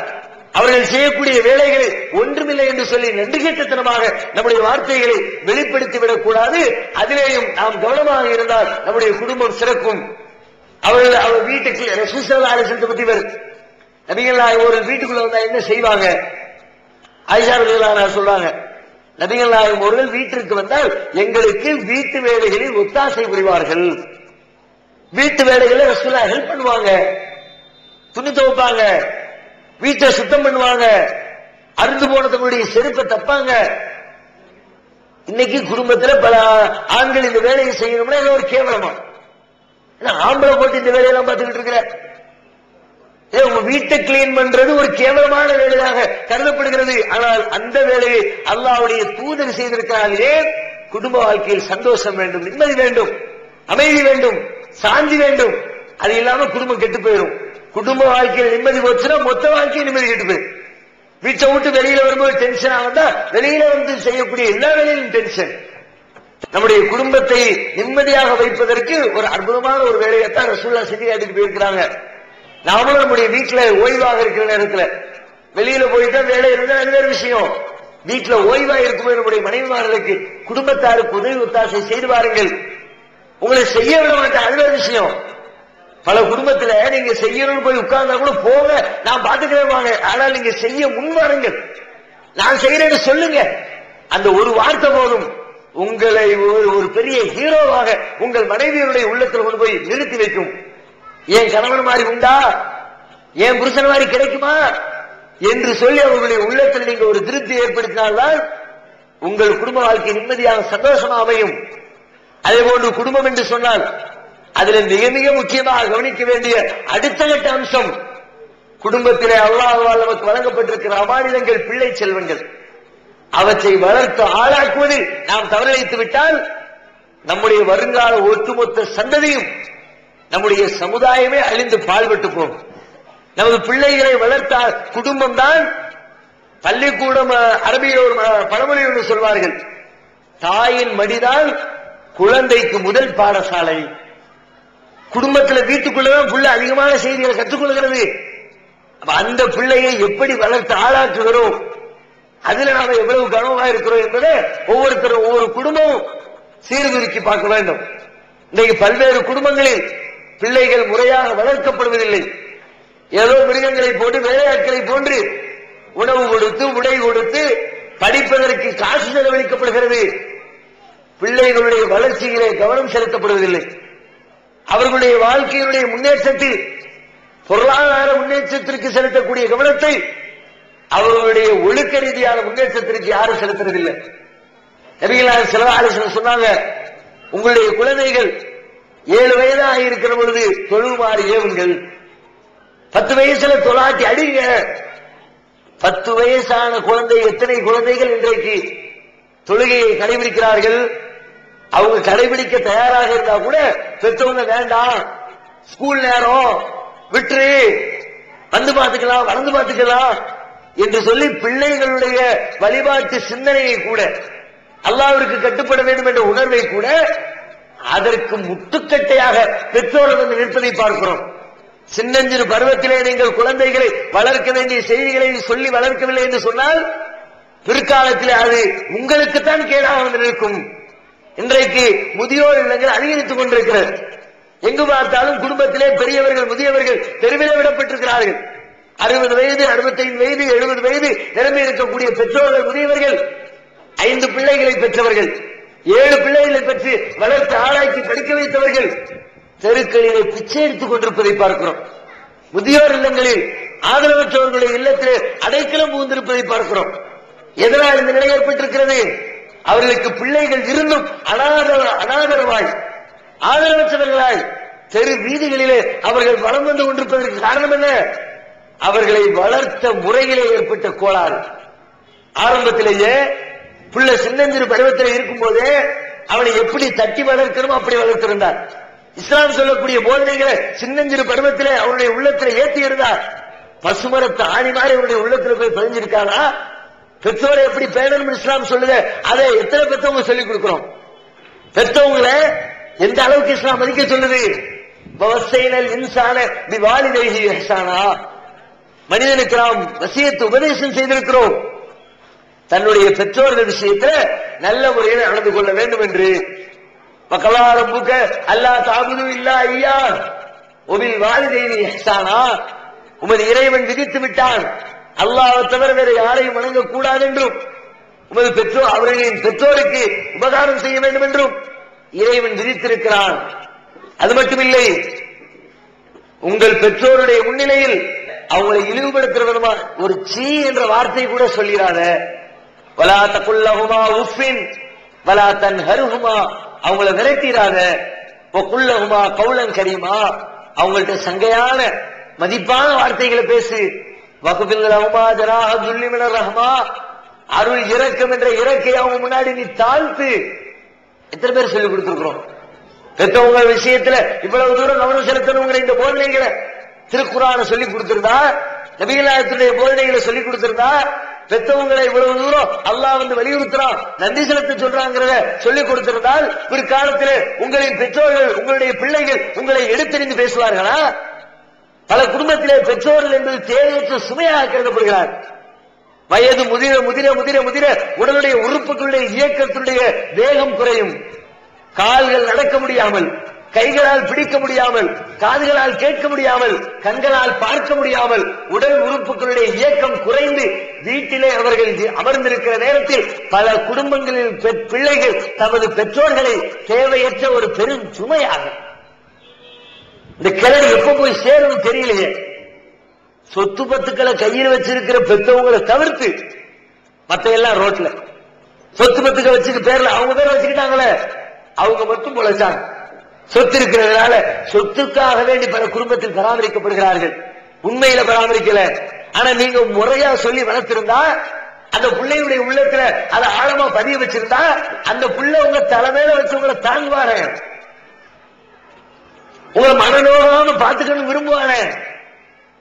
அவர்கள் செய்யக்கூடிய வேலைகளை ஒன்றுமில்லை என்று சொல்லி நன்றிகேட்டத்தனமாக நம்முடைய வார்த்தைகளை வெளிப்படுத்திவிடக் கூடாது. அதிலேயும் நாம் கவனமாக இருந்தால் நம்முடைய குடும்பம் சிறக்கும். அவர் வீட்டுக்கு ரசூலுல்லாஹி பத்தி வருது. நபிகள் நாயகம் ஒரு வீட்டுக்குள்ள வந்தா என்ன செய்வாங்க? ஆயிஷா ரலியல்லாஹு அன்ஹா சொல்றாங்க, நபிகள் நாயகம் அவர்கள் வீட்டிற்கு வந்தால் எங்களுக்கு வீட்டு வேலைகளில் ஒத்தாசை புரிவார்கள். வீட்டு வேலைகளை ரசூலுல்லாஹ் ஹெல்ப் பண்ணுவாங்க, துணி துவைப்பாங்க, வீட்டை சுத்தம் பண்ணுவாங்க, அருந்து போன தங்களுடைய செருப்பை தப்பாங்க. இன்னைக்கு குடும்பத்தில் பல ஆண்கள் இந்த வேலையை செய்யணும்னா இது ஒரு கேவலமா, ஆம்பளை போட்டு இந்த வேலையெல்லாம் பார்த்துக்கிட்டு இருக்கிற உங்க வீட்டை கிளீன் பண்றது ஒரு கேவலமான வேலையாக கருதப்படுகிறது. ஆனால் அந்த வேலையை அல்லாஹ்வுடைய தூதர் செய்திருக்கிறார்களே. குடும்ப வாழ்க்கையில் சந்தோஷம் வேண்டும், நிம்மதி வேண்டும், அமைதி வேண்டும், சாந்தி வேண்டும். அது இல்லாம குடும்பம் கெட்டு போயிடும். குடும்ப வாழ்க்கையில் நிம்மதி போச்சுன்னா மொத்த வாழ்க்கையில் நிம்மதி கெட்டு போயிடும். வீட்டை விட்டு வெளியில வரும்போது டென்ஷன் ஆகுதா, வெளியில வந்து செய்யக்கூடிய எல்லா வேலையிலும் டென்ஷன். நம்முடைய குடும்பத்தை நிம்மதியாக வைப்பதற்கு ஒரு அற்புதமான ஒரு வேலையைத்தான் ரசூலுல்லாஹ் செஞ்சு காட்டிட்டு போயிருக்கிறாங்க. நாமளும் நம்முடைய வீட்டுல ஓய்வாக இருக்கிற நேரத்துல வெளியில போயிட்டா வேலை இருந்தா அது வேறு விஷயம். வீட்டுல ஓய்வா இருக்கும்போது நம்முடைய மனைவிமார்களுக்கு குடும்பத்தாருக்கு உதவி ஒத்தாசை செய்து பாருங்கள். உங்களை செய்ய விட மாட்டேன், அது வேறு விஷயம். பல குடும்பத்துல நீங்க செய்யணும்னு போய் உட்கார்ந்தா கூட போக நான் பாத்துக்கிறேன், ஆனால் நீங்க செய்ய முன்வாருங்கள், நான் செய்யறேன்னு சொல்லுங்க. அந்த ஒரு வார்த்தை போதும் உங்களை ஒரு பெரிய ஹீரோவாக உங்கள் மனைவியருடைய உள்ளத்தில் கொண்டு போய் நிறுத்தி வைக்கும். என் கணவன் மாதிரி உண்டா, என் புருஷன் மாதிரி கிடைக்குமா என்று சொல்லி அவர்களுடைய உள்ளத்தில் நீங்க ஒரு திருப்தி ஏற்படுத்தினால்தான் உங்கள் குடும்ப வாழ்க்கை நிம்மதியாக சந்தோஷமா அமையும். அதே போன்று குடும்பம் என்று சொன்னால் அதுல மிக மிக முக்கியமாக கவனிக்க வேண்டிய அடுத்த கட்ட அம்சம், குடும்பத்திலே அல்லாஹ்வால் நமக்கு வழங்கப்பட்டிருக்கிற அமானிதங்கள், பிள்ளை செல்வங்கள், அவற்றை வளர்த்து ஆளாக்குவதில் நாம் தவறிழைத்து விட்டால் நம்முடைய வருங்கால ஒட்டுமொத்த சந்ததியும் நம்முடைய சமுதாயமே அழிந்து பாழ்பட்டு போகும். நமது பிள்ளைகளை வளர்த்தால் குடும்பம் தான் பள்ளிக்கூடம். அரபியில் ஒரு பழமொழி ஒன்று சொல்வார்கள், தாயின் மடிதான் குழந்தைக்கு முதல் பாடசாலை. குடும்பத்தில் வீட்டுக்குள்ளதான் புள்ள அதிகமான செய்திகளை கற்றுக்கொள்கிறது. அந்த பிள்ளையை எப்படி வளர்த்து ஆளாக்குகிறோம், அதுல நாம எவ்வளவு கவனமாக இருக்கிறோம் என்பதை ஒவ்வொருத்தரும் ஒவ்வொரு குடும்பமும் சீர்தூக்கி பார்க்க வேண்டும். இன்றைக்கு பல்வேறு குடும்பங்களில் பிள்ளைகள் முறையாக வளர்க்கப்படுவதில்லை. ஏதோ மிருகங்களை போட்டு வேலையாட்களை போன்று உணவு கொடுத்து உடை கொடுத்து படிப்பதற்கு காசு செலவழிக்கப்படுகிறது. பிள்ளைகளுடைய வளர்ச்சியிலே கவனம் செலுத்தப்படுவதில்லை. அவர்களுடைய வாழ்க்கையினுடைய முன்னேற்றத்தில் பொருளாதார முன்னேற்றத்திற்கு செலுத்தக்கூடிய கவனத்தை அவர்களுடைய ஒழுக்க ரீதியான முன்னேற்றத்திற்கு யாரும் செலுத்துறதில்லை. நபிகள் ஸல்லல்லாஹு அலைஹி வஸல்லம் சொன்னாங்க, உங்களுடைய குழந்தைகள் 7 வயதாக இருக்கிற பொழுது தொழுமாறு ஏவுங்கள், 10 வயசுல தொலாட்டி அடிங்க. 10 வயசான குழந்தை, எத்தனை குழந்தைகள் இன்றைக்கு தொழுகையை கடைபிடிக்கிறார்கள்? அவங்க கடைபிடிக்க தயாராக இருந்தா கூட பெற்றவங்க வேண்டாம், ஸ்கூல் நேரம் விட்டு வந்து பார்த்துக்கலாம், வளர்ந்து பார்த்துக்கலாம் என்று சொல்லி பிள்ளைகளுடைய வழிபாட்டு சிந்தனையை கூட, அல்லாஹ்விற்கு கட்டுப்பட வேண்டும் என்ற உணர்வை கூட அதற்கு முட்டுக்கட்டையாக பெற்றோர்கள் வந்து நிற்பதை பார்க்கிறோம். சின்னஞ்சிறு பருவத்திலே நீங்கள் குழந்தைகளை வளர்க்க வேண்டிய செய்திகளை சொல்லி வளர்க்கவில்லை என்று சொன்னால் பிற்காலத்தில் அது உங்களுக்குத்தான் கேடாக வந்து நிற்கும். இன்றைக்கு முதியோர் இல்லங்கள் அதிகரித்துக் கொண்டிருக்கிறது. எங்கு பார்த்தாலும் குடும்பத்திலே பெரியவர்கள் முதியவர்கள் தெருவிலே விடப்பட்டிருக்கிறார்கள். 60 வயது 65 வயது 70 வயது நிரம்பி இருக்கக்கூடிய பெற்றோர்கள் முதியவர்கள் 5 பிள்ளைகளை பெற்றவர்கள், 7 பிள்ளைகளை பெற்று வளர்த்து ஆளாக்கி படிக்க வைத்தவர்கள் தெருக்களிலே பிச்சை எடுத்துக் கொண்டிருப்பதை பார்க்கிறோம். முதியோர் இல்லங்களில் ஆதரவற்றவர்களுடைய இல்லத்திலே அடைக்கலம் புகுந்திருப்பதை பார்க்கிறோம். எதனால் இந்த நிலை ஏற்பட்டிருக்கிறது? அவர்களுக்கு பிள்ளைகள் இருந்தும் அனாதரவாய் ஆதரவற்றவர்களாய் தெரு வீதிகளிலே அவர்கள் வலம் வந்து கொண்டிருப்பதற்கு காரணம் என்ன? அவர்களை வளர்த்த முறையிலே ஏற்பட்ட கோளாறு. ஆரம்பத்திலேயே புள்ள சின்னஞ்சிறு பருவத்தில் இருக்கும் போதே அவனை எப்படி தட்டி வளர்க்கணுமோ அப்படி வளர்த்திருந்தார். இஸ்லாம் சொல்லக்கூடிய போதனைகளை சின்னஞ்சிறு பருவத்திலே அவருடைய உள்ளத்தில் ஏற்றி இருந்தார். பசுமரத்து ஆணி மாதிரி அவருடைய உள்ளத்தில் போய் பதிஞ்சிருக்காரா? பெற்றோரை எப்படி பேணணும் இஸ்லாம் சொல்லுது, அதை எத்தனை பெற்றவங்க சொல்லிக் கொடுக்கிறோம்? பெற்றவங்களை எந்த அளவுக்கு இஸ்லாம் மதிக்க சொல்லுது? மனிதனுக்கு நாம் வசியத்து உபதேசம் செய்திருக்கிறோம், தன்னுடைய பெற்றோர்கள் விஷயத்தில் நல்ல முறையில் நடந்து கொள்ள வேண்டும் என்று. பக்கலாரம்புக்க அல்லாஹ் தாபுது இல்லா ஐயா ஒபில் வாலிதைனி இஹ்சானா, உமது இறைவன் விதித்து விட்டான் அல்லாஹ்வை தவிர வேறு யாரையும் வணங்கக்கூடாது என்றும், உமது பெற்றோர் அவர்களின் பெற்றோருக்கு உபகாரம் செய்ய வேண்டும் என்றும் இறைவன் விதித்திருக்கிறான். அது மட்டுமில்லை, உங்கள் பெற்றோருடைய முன்னிலையில் அவங்களை இழிவுபடுத்துற விதமா ஒரு சீ என்ற வார்த்தை கூட சொல்லிடாத. வலா தகுல்லஹுமா உஃபின் வலா தன்ஹருஹுமா, அவங்கள விரட்டிடாத. வகுல்லஹுமா கௌலன் கரீமா, அவங்கள்ட்ட சங்கையான மதிப்பான வார்த்தைகளை பேசு. வகுபில்லஹுமா ஜராஹ துல்லி மினர் ரஹ்மா, அருள் இரக்கம் என்ற இறக்கை அவங்க முன்னாடி நீ தாழ்த்து. எத்தனை பேர் சொல்லிக் கொடுத்திருக்கிறோம்? பெற்றவங்க விஷயத்துல இவ்வளவு தூரம் கவனம் செலுத்தணுங்கிற இந்த போதனைகளை திருக்குர்ஆனை சொல்லிக் கொடுத்திருந்தா, நபிகள் நாயகத்துடைய போதனைகளை சொல்லிக் கொடுத்திருந்தா, பெற்றவங்களை இவ்வளவு தூரம் அல்லாஹ் வந்து வலியுறுத்துறான், நன்றி செலுத்த சொல்றாங்கிறத சொல்லிக் கொடுத்திருந்தால் பிற்காலத்திலே உங்களின் பெற்றோர்கள் உங்களுடைய பிள்ளைகள் உங்களை எடுத்தெறிந்து பேசுவார்களா? பல குடும்பத்திலே பெற்றோர்கள் என்பது தேவையற்ற சுமையாக கருதப்படுகிறார். வயது முதிர முதிர முதிர முதிர உடலுடைய உறுப்புகளுடைய இயக்கத்துடைய வேகம் குறையும். கால்கள் நடக்க முடியாமல், கைகளால் பிடிக்க முடியாமல், காதுகளால் கேட்க முடியாமல், கண்களால் பார்க்க முடியாமல் உடல் உறுப்புகளுடைய இயக்கம் குறைந்து வீட்டிலே அவர்கள் அமர்ந்திருக்கிற நேரத்தில் பல குடும்பங்களில் பிள்ளைகள் தமது பெற்றோர்களை தேவையற்ற ஒரு பெரும் சுமையாக, இந்த கிளறி எப்ப போய் சேரும் தெரியலையே. சொத்து பத்துக்களை கையில் வச்சிருக்கிற பெற்றவங்களை தவிர்த்து மத்த எல்லாம் ரோட்ல சொத்து பத்துக்களை வச்சுக்க பேர்ல அவங்க பேர் வச்சுக்கிட்டாங்களே, அவங்க மட்டும் பொழைச்சாங்க. சொத்து இருக்கிறதுனால சொத்துக்காக வேண்டி பல குடும்பத்தில் பராமரிக்கப்படுகிறார்கள். உண்மையில பராமரிக்கல. ஆனா நீங்க முறையா சொல்லி வளர்த்திருந்தா, அந்த பிள்ளையுடைய உள்ளத்துல அதை ஆழமா பதிய வச்சிருந்தா, அந்த பிள்ளை உங்க தலைமையில வச்சு உங்களை தாங்குவாரு, உங்களை மனநோகாம பார்த்துக்கணும் விரும்புவாரு.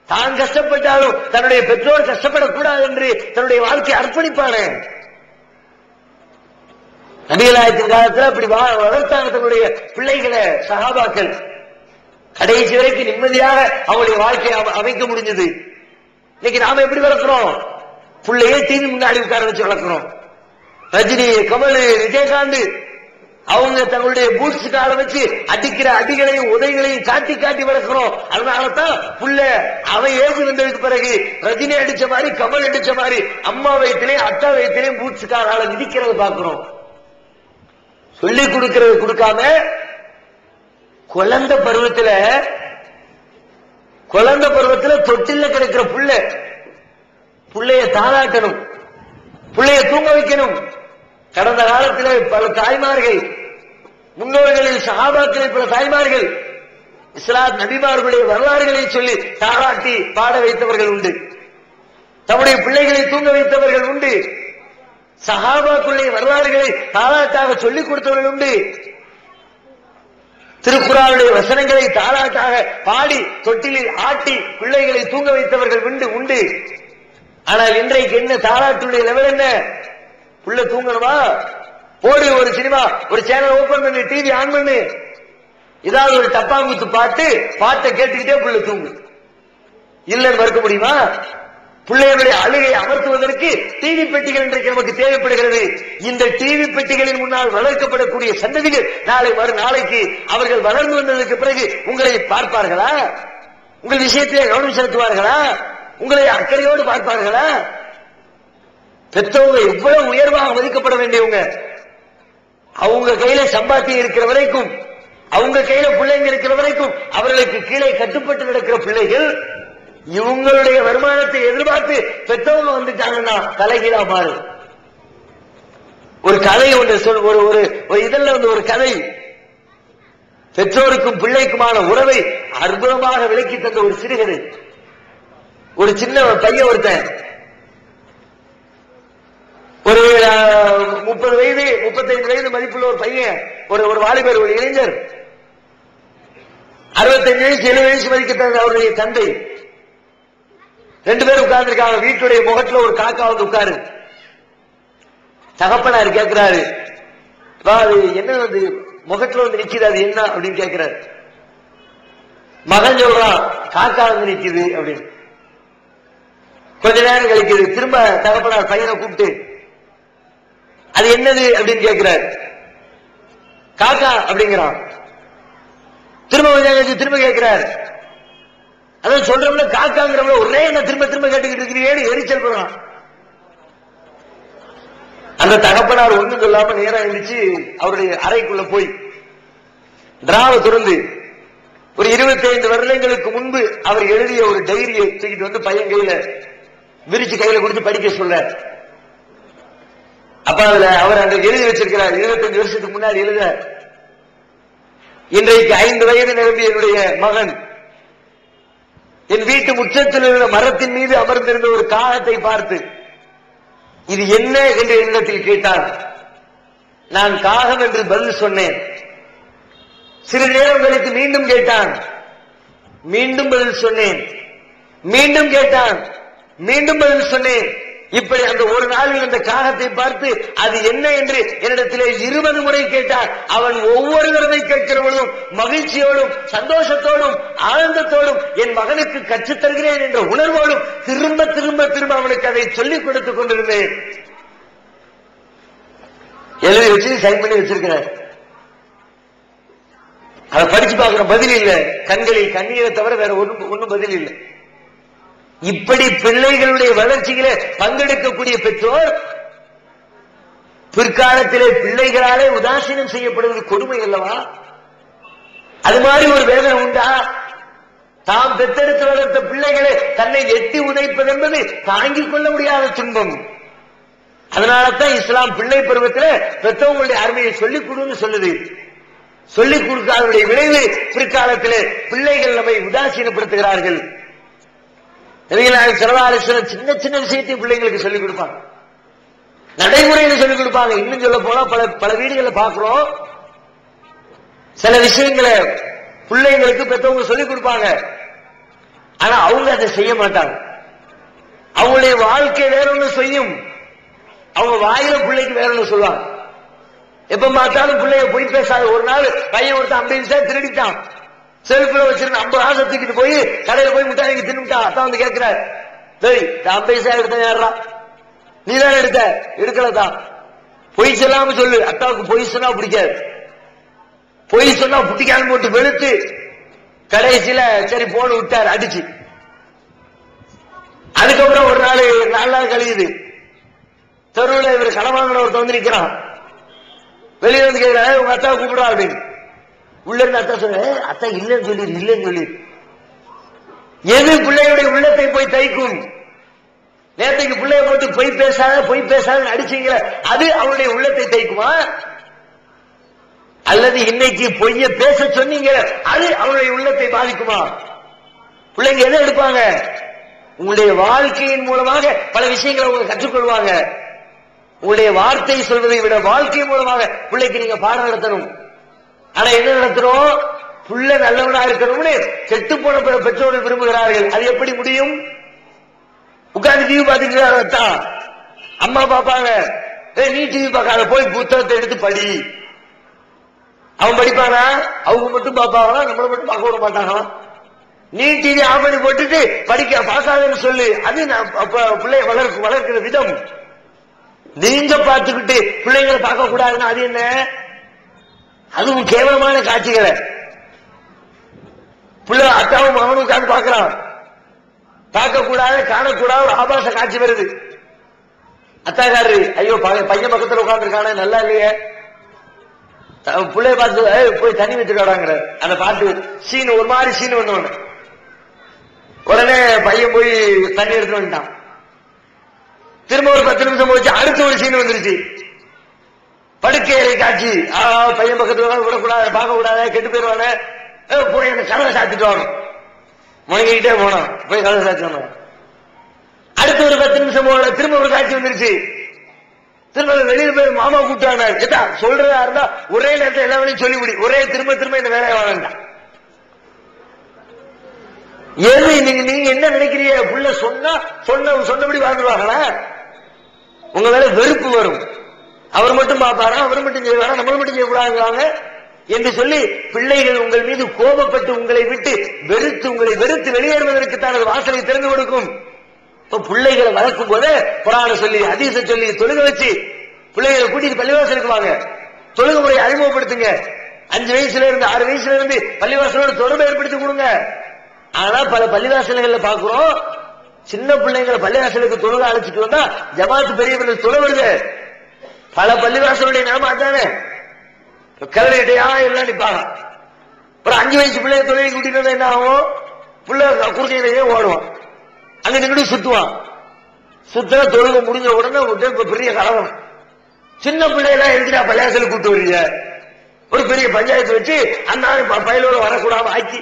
தான் கஷ்டப்பட்டாலும் தன்னுடைய பெற்றோர் கஷ்டப்படக்கூடாது என்று தன்னுடைய வாழ்க்கையை அர்ப்பணிப்பானே. நபிகளாயத்தின் காலத்தில் அப்படி வளர்த்தாங்க தன்னுடைய பிள்ளைகளை சஹாபாக்கள். கடைசி வரைக்கும் நிம்மதியாக அவங்களுடைய வாழ்க்கையை அமைக்க முடிஞ்சது. இன்னைக்கு நாம எப்படி வளர்க்கிறோம்? பிள்ளையே டிவி முன்னாடி உட்கார வச்சு வளர்க்கிறோம். ரஜினி, கமல், விஜயகாந்த் அவங்க தங்களுடைய பூட்ஸ் கால வச்சு அடிக்கிற அடிகளையும் உதைகளையும் காட்டி காட்டி வளர்க்கிறோம். அதனாலதான் புள்ள அவன் ஏஜ் வந்ததுக்கு பிறகு ரஜினி அடிச்ச மாதிரி, கமல் அடிச்ச மாதிரி அம்மா வயிற்றிலையும் அத்தா வயிற்றிலையும் பூட்ஸ் காலால மிதிக்கிறத பாக்குறோம். சொல்லி கொடுக்கிறது கொடுக்காம குழந்தை பருவத்துல தொட்டில கிடக்கிற புள்ளைய தாளாட்டணும், புள்ளைய தூங்க வைக்கணும். கடந்த காலத்தில் பல தாய்மார்கள், முன்னோர்களில் சஹாபாக்களில் பல தாய்மார்கள் இஸ்லாம் நபிமார்களுடைய வரலாறுகளை சொல்லி தாளாட்டி பாட வைத்தவர்கள் உண்டு. தம்முடைய பிள்ளைகளை தூங்க வைத்தவர்கள் உண்டு. சஹாபாக்களுடைய வரலாறுகளை தாளாட்டாக சொல்லிக் கொடுத்தவர்கள் உண்டு. திருக்குறானுடைய வசனங்களை தாளாட்டாக பாடி தொட்டிலில் ஆட்டி பிள்ளைகளை தூங்க வைத்தவர்கள் உண்டு. ஆனால் இன்றைக்கு என்ன தாளாட்டுடைய லெவல் என்ன? புள்ள தூங்கணுமா, போடு ஒரு சினிமா, ஒரு சேனல் ஓபன் பண்ணி டிவி ஆன் பண்ணு, ஏதாவது ஒரு டப்பாங்குத்து பாட்டை கேட்டுக்கிட்டே புள்ள தூங்கு. இல்லைன்னு மறுக்க முடியுமா? பிள்ளைகளுடைய அழுகை அமர்த்துவதற்கு டிவி பெட்டிகள் இன்றைக்கு நமக்கு தேவைப்படுகிறது. இந்த டிவி பெட்டிகளின் முன்னால் வளர்க்கப்படக்கூடிய சந்ததிகள் நாளைக்கு அவர்கள் வளர்ந்து வந்ததற்கு பிறகு உங்களை பார்ப்பார்களா? உங்கள் விஷயத்திலே கவனம் செலுத்துவார்களா? உங்களை அக்கறையோடு பார்ப்பார்களா? பெற்றவங்க எவ்வளவு உயர்வாக மதிக்கப்பட வேண்டியவங்க. அவங்க கையில சம்பாத்தியம் இருக்கிற வரைக்கும், அவங்க கையில பிள்ளைங்க இருக்கிற வரைக்கும் அவர்களுக்கு கீழே கட்டுப்பட்டு நடக்கிற பிள்ளைகள் இவங்களுடைய வருமானத்தை எதிர்பார்த்து பெற்றவங்க வந்துட்டாங்கன்னா தலைகீழா மாறும். ஒரு கதை ஒன்று ஒரு இதெல்லாம் வந்து ஒரு கதை பெற்றோருக்கும் பிள்ளைக்குமான உறவை அற்புதமாக விளக்கி தந்த ஒரு சிறுகதை. ஒரு சின்ன பையன் ஒருத்தன், ஒரு 30 வயது 35 வயது மதிப்புள்ள ஒரு பையன், ஒரு வாலிபர், ஒரு இளைஞர், 65 வயசு 70 வயசு மதிக்க அவருடைய தந்தை. 2 பேரும் உட்கார்ந்து இருக்காங்க. வீட்டுடைய முகத்துல ஒரு காக்கா வந்து உட்காரு. தகப்பனார் கேட்கிறாரு, என்ன வந்து முகத்துல வந்து நிக்குது, அது என்ன அப்படின்னு கேட்கிறாரு. மகன் சொல்றான், காக்கா வந்து நிக்குது அப்படின்னு. கொஞ்ச நேரம் கழிக்குது. திரும்ப தகப்பனார் பையனை கூப்பிட்டு, அது என்னது அப்படின்னு கேட்கிறார். காக்கா அப்படிங்கிறான். திரும்ப கொஞ்சம் கழிச்சு திரும்ப கேட்கிறார். அதான் சொல்றோம்ல, காக்காங்கிறவங்க ஒரே என்ன திரும்ப திரும்ப கேட்டுக்கிட்டு இருக்கிறீங்க, எரிச்சல் போறான். அந்த தகப்பனார் ஒண்ணும் சொல்லாம நேரம் எழுந்துச்சு அவருடைய அறைக்குள்ள போய் டிராவை திறந்து ஒரு 25 வருடங்களுக்கு முன்பு அவர் எழுதிய ஒரு டைரியை தூக்கிட்டு வந்து பையன் கையில விரிச்சு கையில கொடுத்து படிக்க சொல்ல. அப்ப அதுல அவர் அங்க எழுதி வச்சிருக்கிறார், 25 வருஷத்துக்கு முன்னாடி எழுத, இன்றைக்கு 5 வயது நிரம்பிய என்னுடைய மகன் என் வீட்டு முற்றத்தில் உள்ள மரத்தின் மீது அமர்ந்திருந்த ஒரு காகத்தை பார்த்து இது என்ன என்று என்னிடத்தில் கேட்டான். நான் காகம் என்று பதில் சொன்னேன். சிறிது நேரம் கழித்து மீண்டும் கேட்டான். மீண்டும் பதில் சொன்னேன். மீண்டும் கேட்டான். மீண்டும் பதில் சொன்னேன். இப்படி அந்த ஒரு நாளில் அந்த காகத்தை பார்த்து அது என்ன என்று என்னிடத்திலே 20 முறை கேட்டான். அவன் ஒவ்வொரு தடவை கேட்கிற பொழுதும் மகிழ்ச்சியோடும் சந்தோஷத்தோடும் ஆனந்தத்தோடும் என் மகனுக்கு கற்றுத் தருகிறேன் என்ற உணர்வோடும் திரும்ப திரும்ப திரும்ப அவனுக்கு அதை சொல்லிக் கொடுத்துக் கொண்டிருந்தேன். எழுதி வச்சு சைன் பண்ணி வச்சிருக்கிறார். அதை படிச்சு பார்க்கிற பதில் இல்லை. கண்களில் கண்ணீரை தவிர வேற ஒன்றும் பதில் இல்லை. இப்படி பிள்ளைகளுடைய வளர்ச்சியிலே பங்கெடுக்கக்கூடிய பெற்றோர் பிற்காலத்திலே பிள்ளைகளாலே உதாசீனம் செய்யப்படுவது கொடுமை அல்லவா? அது மாதிரி ஒரு வேதனை உண்டா? தாம் பெற்றெடுத்து வளர்த்த பிள்ளைகளை தன்னை எட்டி உதைப்பது என்பது தாங்கிக் கொள்ள முடியாத துன்பம். அதனால்தான் இஸ்லாம் பிள்ளை பருவத்தில் பெற்றவங்களுடைய அருமையை சொல்லிக் கொடுன்னு சொல்லுது. சொல்லிக் கொடுக்காதவருடைய விளைவு பிற்காலத்திலே பிள்ளைகள் நம்மை உதாசீனப்படுத்துகிறார்கள். சின்ன சின்ன விஷயத்தையும் பிள்ளைங்களுக்கு சொல்லிக் கொடுப்பாங்க, நடைமுறையில சொல்லிக் கொடுப்பாங்க. இன்னும் சொல்ல போனா பல வீடுகளில் பார்க்கிறோம், சில விஷயங்களை பிள்ளைங்களுக்கு பெற்றவங்க சொல்லிக் கொடுப்பாங்க. ஆனா அவங்க அதை செய்ய மாட்டாங்க. அவங்களுடைய வாழ்க்கை வேற ஒண்ணு செய்யும், அவங்க வாயில பிள்ளைக்கு வேற ஒண்ணு சொல்லுவாங்க. எப்ப பார்த்தாலும் பிள்ளைய போய் பேசாது. ஒரு நாள் பையன் ஒருத்தன் 50 பைசா திருடிட்டான், செல்ஃபில் வச்சிருந்த 50 காசை தூக்கிட்டு போய் கடையில போய் மிட்டாய் தின்னுட்டான். அத்தான் வந்து கேட்கிறார், 50 பைசா எடுத்த யாரா? நீ தானே எடுத்த? எடுக்கலதான். பொய் சொல்லாம சொல்லு. அத்தாவுக்கு பொய் சொன்னா பிடிக்காது, பொய் சொன்னா பிடிக்காம போட்டு வெளுத்து கடைசியில சரி போன விட்டார் அடிச்சு. அதுக்கப்புறம் ஒரு நாள் 4 நாள் கழியுது, தெருவில் இவர் கடன் வாங்கின ஒருத்தர் வந்து நிக்கிறான். வெளியே வந்து கேட்கிறாரு, உங்க அத்தா கூப்பிடுவா அப்படின்னு. உள்ள இருந்து அத்தா சொல்ற, அத்தா இல்லைன்னு சொல்லி இல்லைன்னு சொல்லி. எது பிள்ளையுடைய உள்ளத்தை போய் தைக்கும்? நேற்றைக்கு பிள்ளைய போட்டு பொய் பேசாத அடிச்சீங்க, அது அவனுடைய உள்ளத்தை தைக்குமா? அல்லது இன்னைக்கு பொய்ய பேச சொன்னீங்க, அது அவனுடைய உள்ளத்தை பாதிக்குமா? பிள்ளைங்க எதை எடுப்பாங்க? உங்களுடைய வாழ்க்கையின் மூலமாக பல விஷயங்களை அவங்க கற்றுக்கொள்வாங்க. உங்களுடைய வார்த்தை சொல்வதை விட வாழ்க்கை மூலமாக பிள்ளைக்கு நீங்க பாடம் நடத்தணும். ஆனா என்ன நடத்துறோம்? புள்ள நல்லவனா இருக்கணும்னு கெட்டு போன பெற்றோர்கள் விரும்புகிறார்கள். அது எப்படி முடியும்? உட்கார்ந்து டிவி பார்த்துட்டு அம்மா பாப்பாங்க, நீ டிவி பார்க்காத, போய் புத்தகத்தை எடுத்து படி. அவன் படிப்பானா? அவங்க மட்டும் பார்ப்பாங்களா? நம்மளை மட்டும் பார்க்க விட மாட்டாங்களா? நீ டிவி ஆஃப் பண்ணி போட்டுட்டு படிக்க பார்க்காதன்னு சொல்லு. அது பிள்ளை வளர்க்கிற விதம். நீங்க பார்த்துக்கிட்டு பிள்ளைங்களை பார்க்க கூடாதுன்னா அது என்ன? அதுவும் கேவலமான காட்சிகளை பிள்ளை அத்தாவும் மகனும் உட்கார்ந்து பார்க்கிறான். பார்க்க கூடாது, காணக்கூடாது, ஒரு ஆபாச காட்சி வருது. அத்தாக்காரு, ஐயோ பையன் பக்கத்துல உட்கார்ந்து இருக்கானே, நல்லா இல்லையே. பிள்ளைய பார்த்து போய் தண்ணி வச்சுக்காடாங்கிற அந்த பாட்டு சீன், ஒரு மாதிரி சீன் வந்தோன்னு உடனே பையன் போய் தண்ணி எடுத்து வந்துட்டான். திரும்ப ஒரு 10 நிமிஷம் போச்சு, அடுத்த ஒரு சீன் வந்துருச்சு. படுக்கையறை காட்சி. பையன் பக்கத்துல விடக்கூடாது, பார்க்க கூடாது, கெட்டு போயிருவானே, போய் அந்த கதவை சாத்திட்டு வாங்க. முழங்கிட்டே போனோம், போய் கதவை சாத்திட்டு. அடுத்த ஒரு 10 நிமிஷம் போல திரும்ப ஒரு காட்சி வந்துருச்சு. திரும்ப வெளியில போய் மாமா கூப்பிட்டாங்க. கேட்டா சொல்றதா இருந்தா ஒரே நேரத்தில் எல்லா வேலையும் சொல்லிவிடி, ஒரே திரும்ப திரும்ப இந்த வேலையை வாழண்டா. எது நீங்க என்ன நினைக்கிறீங்க? புள்ள சொன்னபடி வாழ்ந்துருவாங்களா? உங்க மேல வெறுப்பு வரும். அவர் மட்டும் பார்ப்பாரா, அவர் மட்டும் செய்வாரா, நம்மள மட்டும் செய்யக்கூடாதுங்க என்று சொல்லி பிள்ளைகள் உங்கள் மீது கோபப்பட்டு உங்களை விட்டு உங்களை வெறுத்து வெளியேறுவதற்கு தான் அது வாசலை திறந்து கொடுக்கும். பிள்ளைகளை வளர்க்கும் போது குர்ஆன சொல்லி, ஹதீஸை சொல்லி, தொழுக வச்சு பிள்ளைகளை கூட்டிட்டு பள்ளிவாசலுக்கு வாங்க, தொழுக முறையை அறிமுகப்படுத்துங்க. 5 வயசுல இருந்து 6 வயசுல இருந்து பள்ளிவாசலோட தொடர்பு ஏற்படுத்தி கொடுங்க. ஆனா பல பள்ளிவாசல்கள்ல பாக்குறோம், சின்ன பிள்ளைங்களை பள்ளிவாசலுக்கு தொழுக அழைச்சிட்டு வந்தா ஜமாத்து பெரியவர்கள் தொழ வருது. பல பள்ளிவாசலுடைய நிலைமை அதானே, கலரையா எல்லாம் நிற்பாங்க. ஒரு 5 வயசு பிள்ளைய தொழிலை கூட்டிட்டு வந்தா என்ன ஆகும்? பிள்ளை குறுக்கையிலேயே ஓடுவான், அங்க நின்று சுத்துவான். சுத்தர தொழுக முடிஞ்ச உடனே பெரிய கலவரம். சின்ன பிள்ளையெல்லாம் எழுதினா பள்ளிவாசலுக்கு கூட்டு வரீங்க, ஒரு பெரிய பஞ்சாயத்து வச்சு அந்த பயிலோட வரக்கூடாம ஆக்கி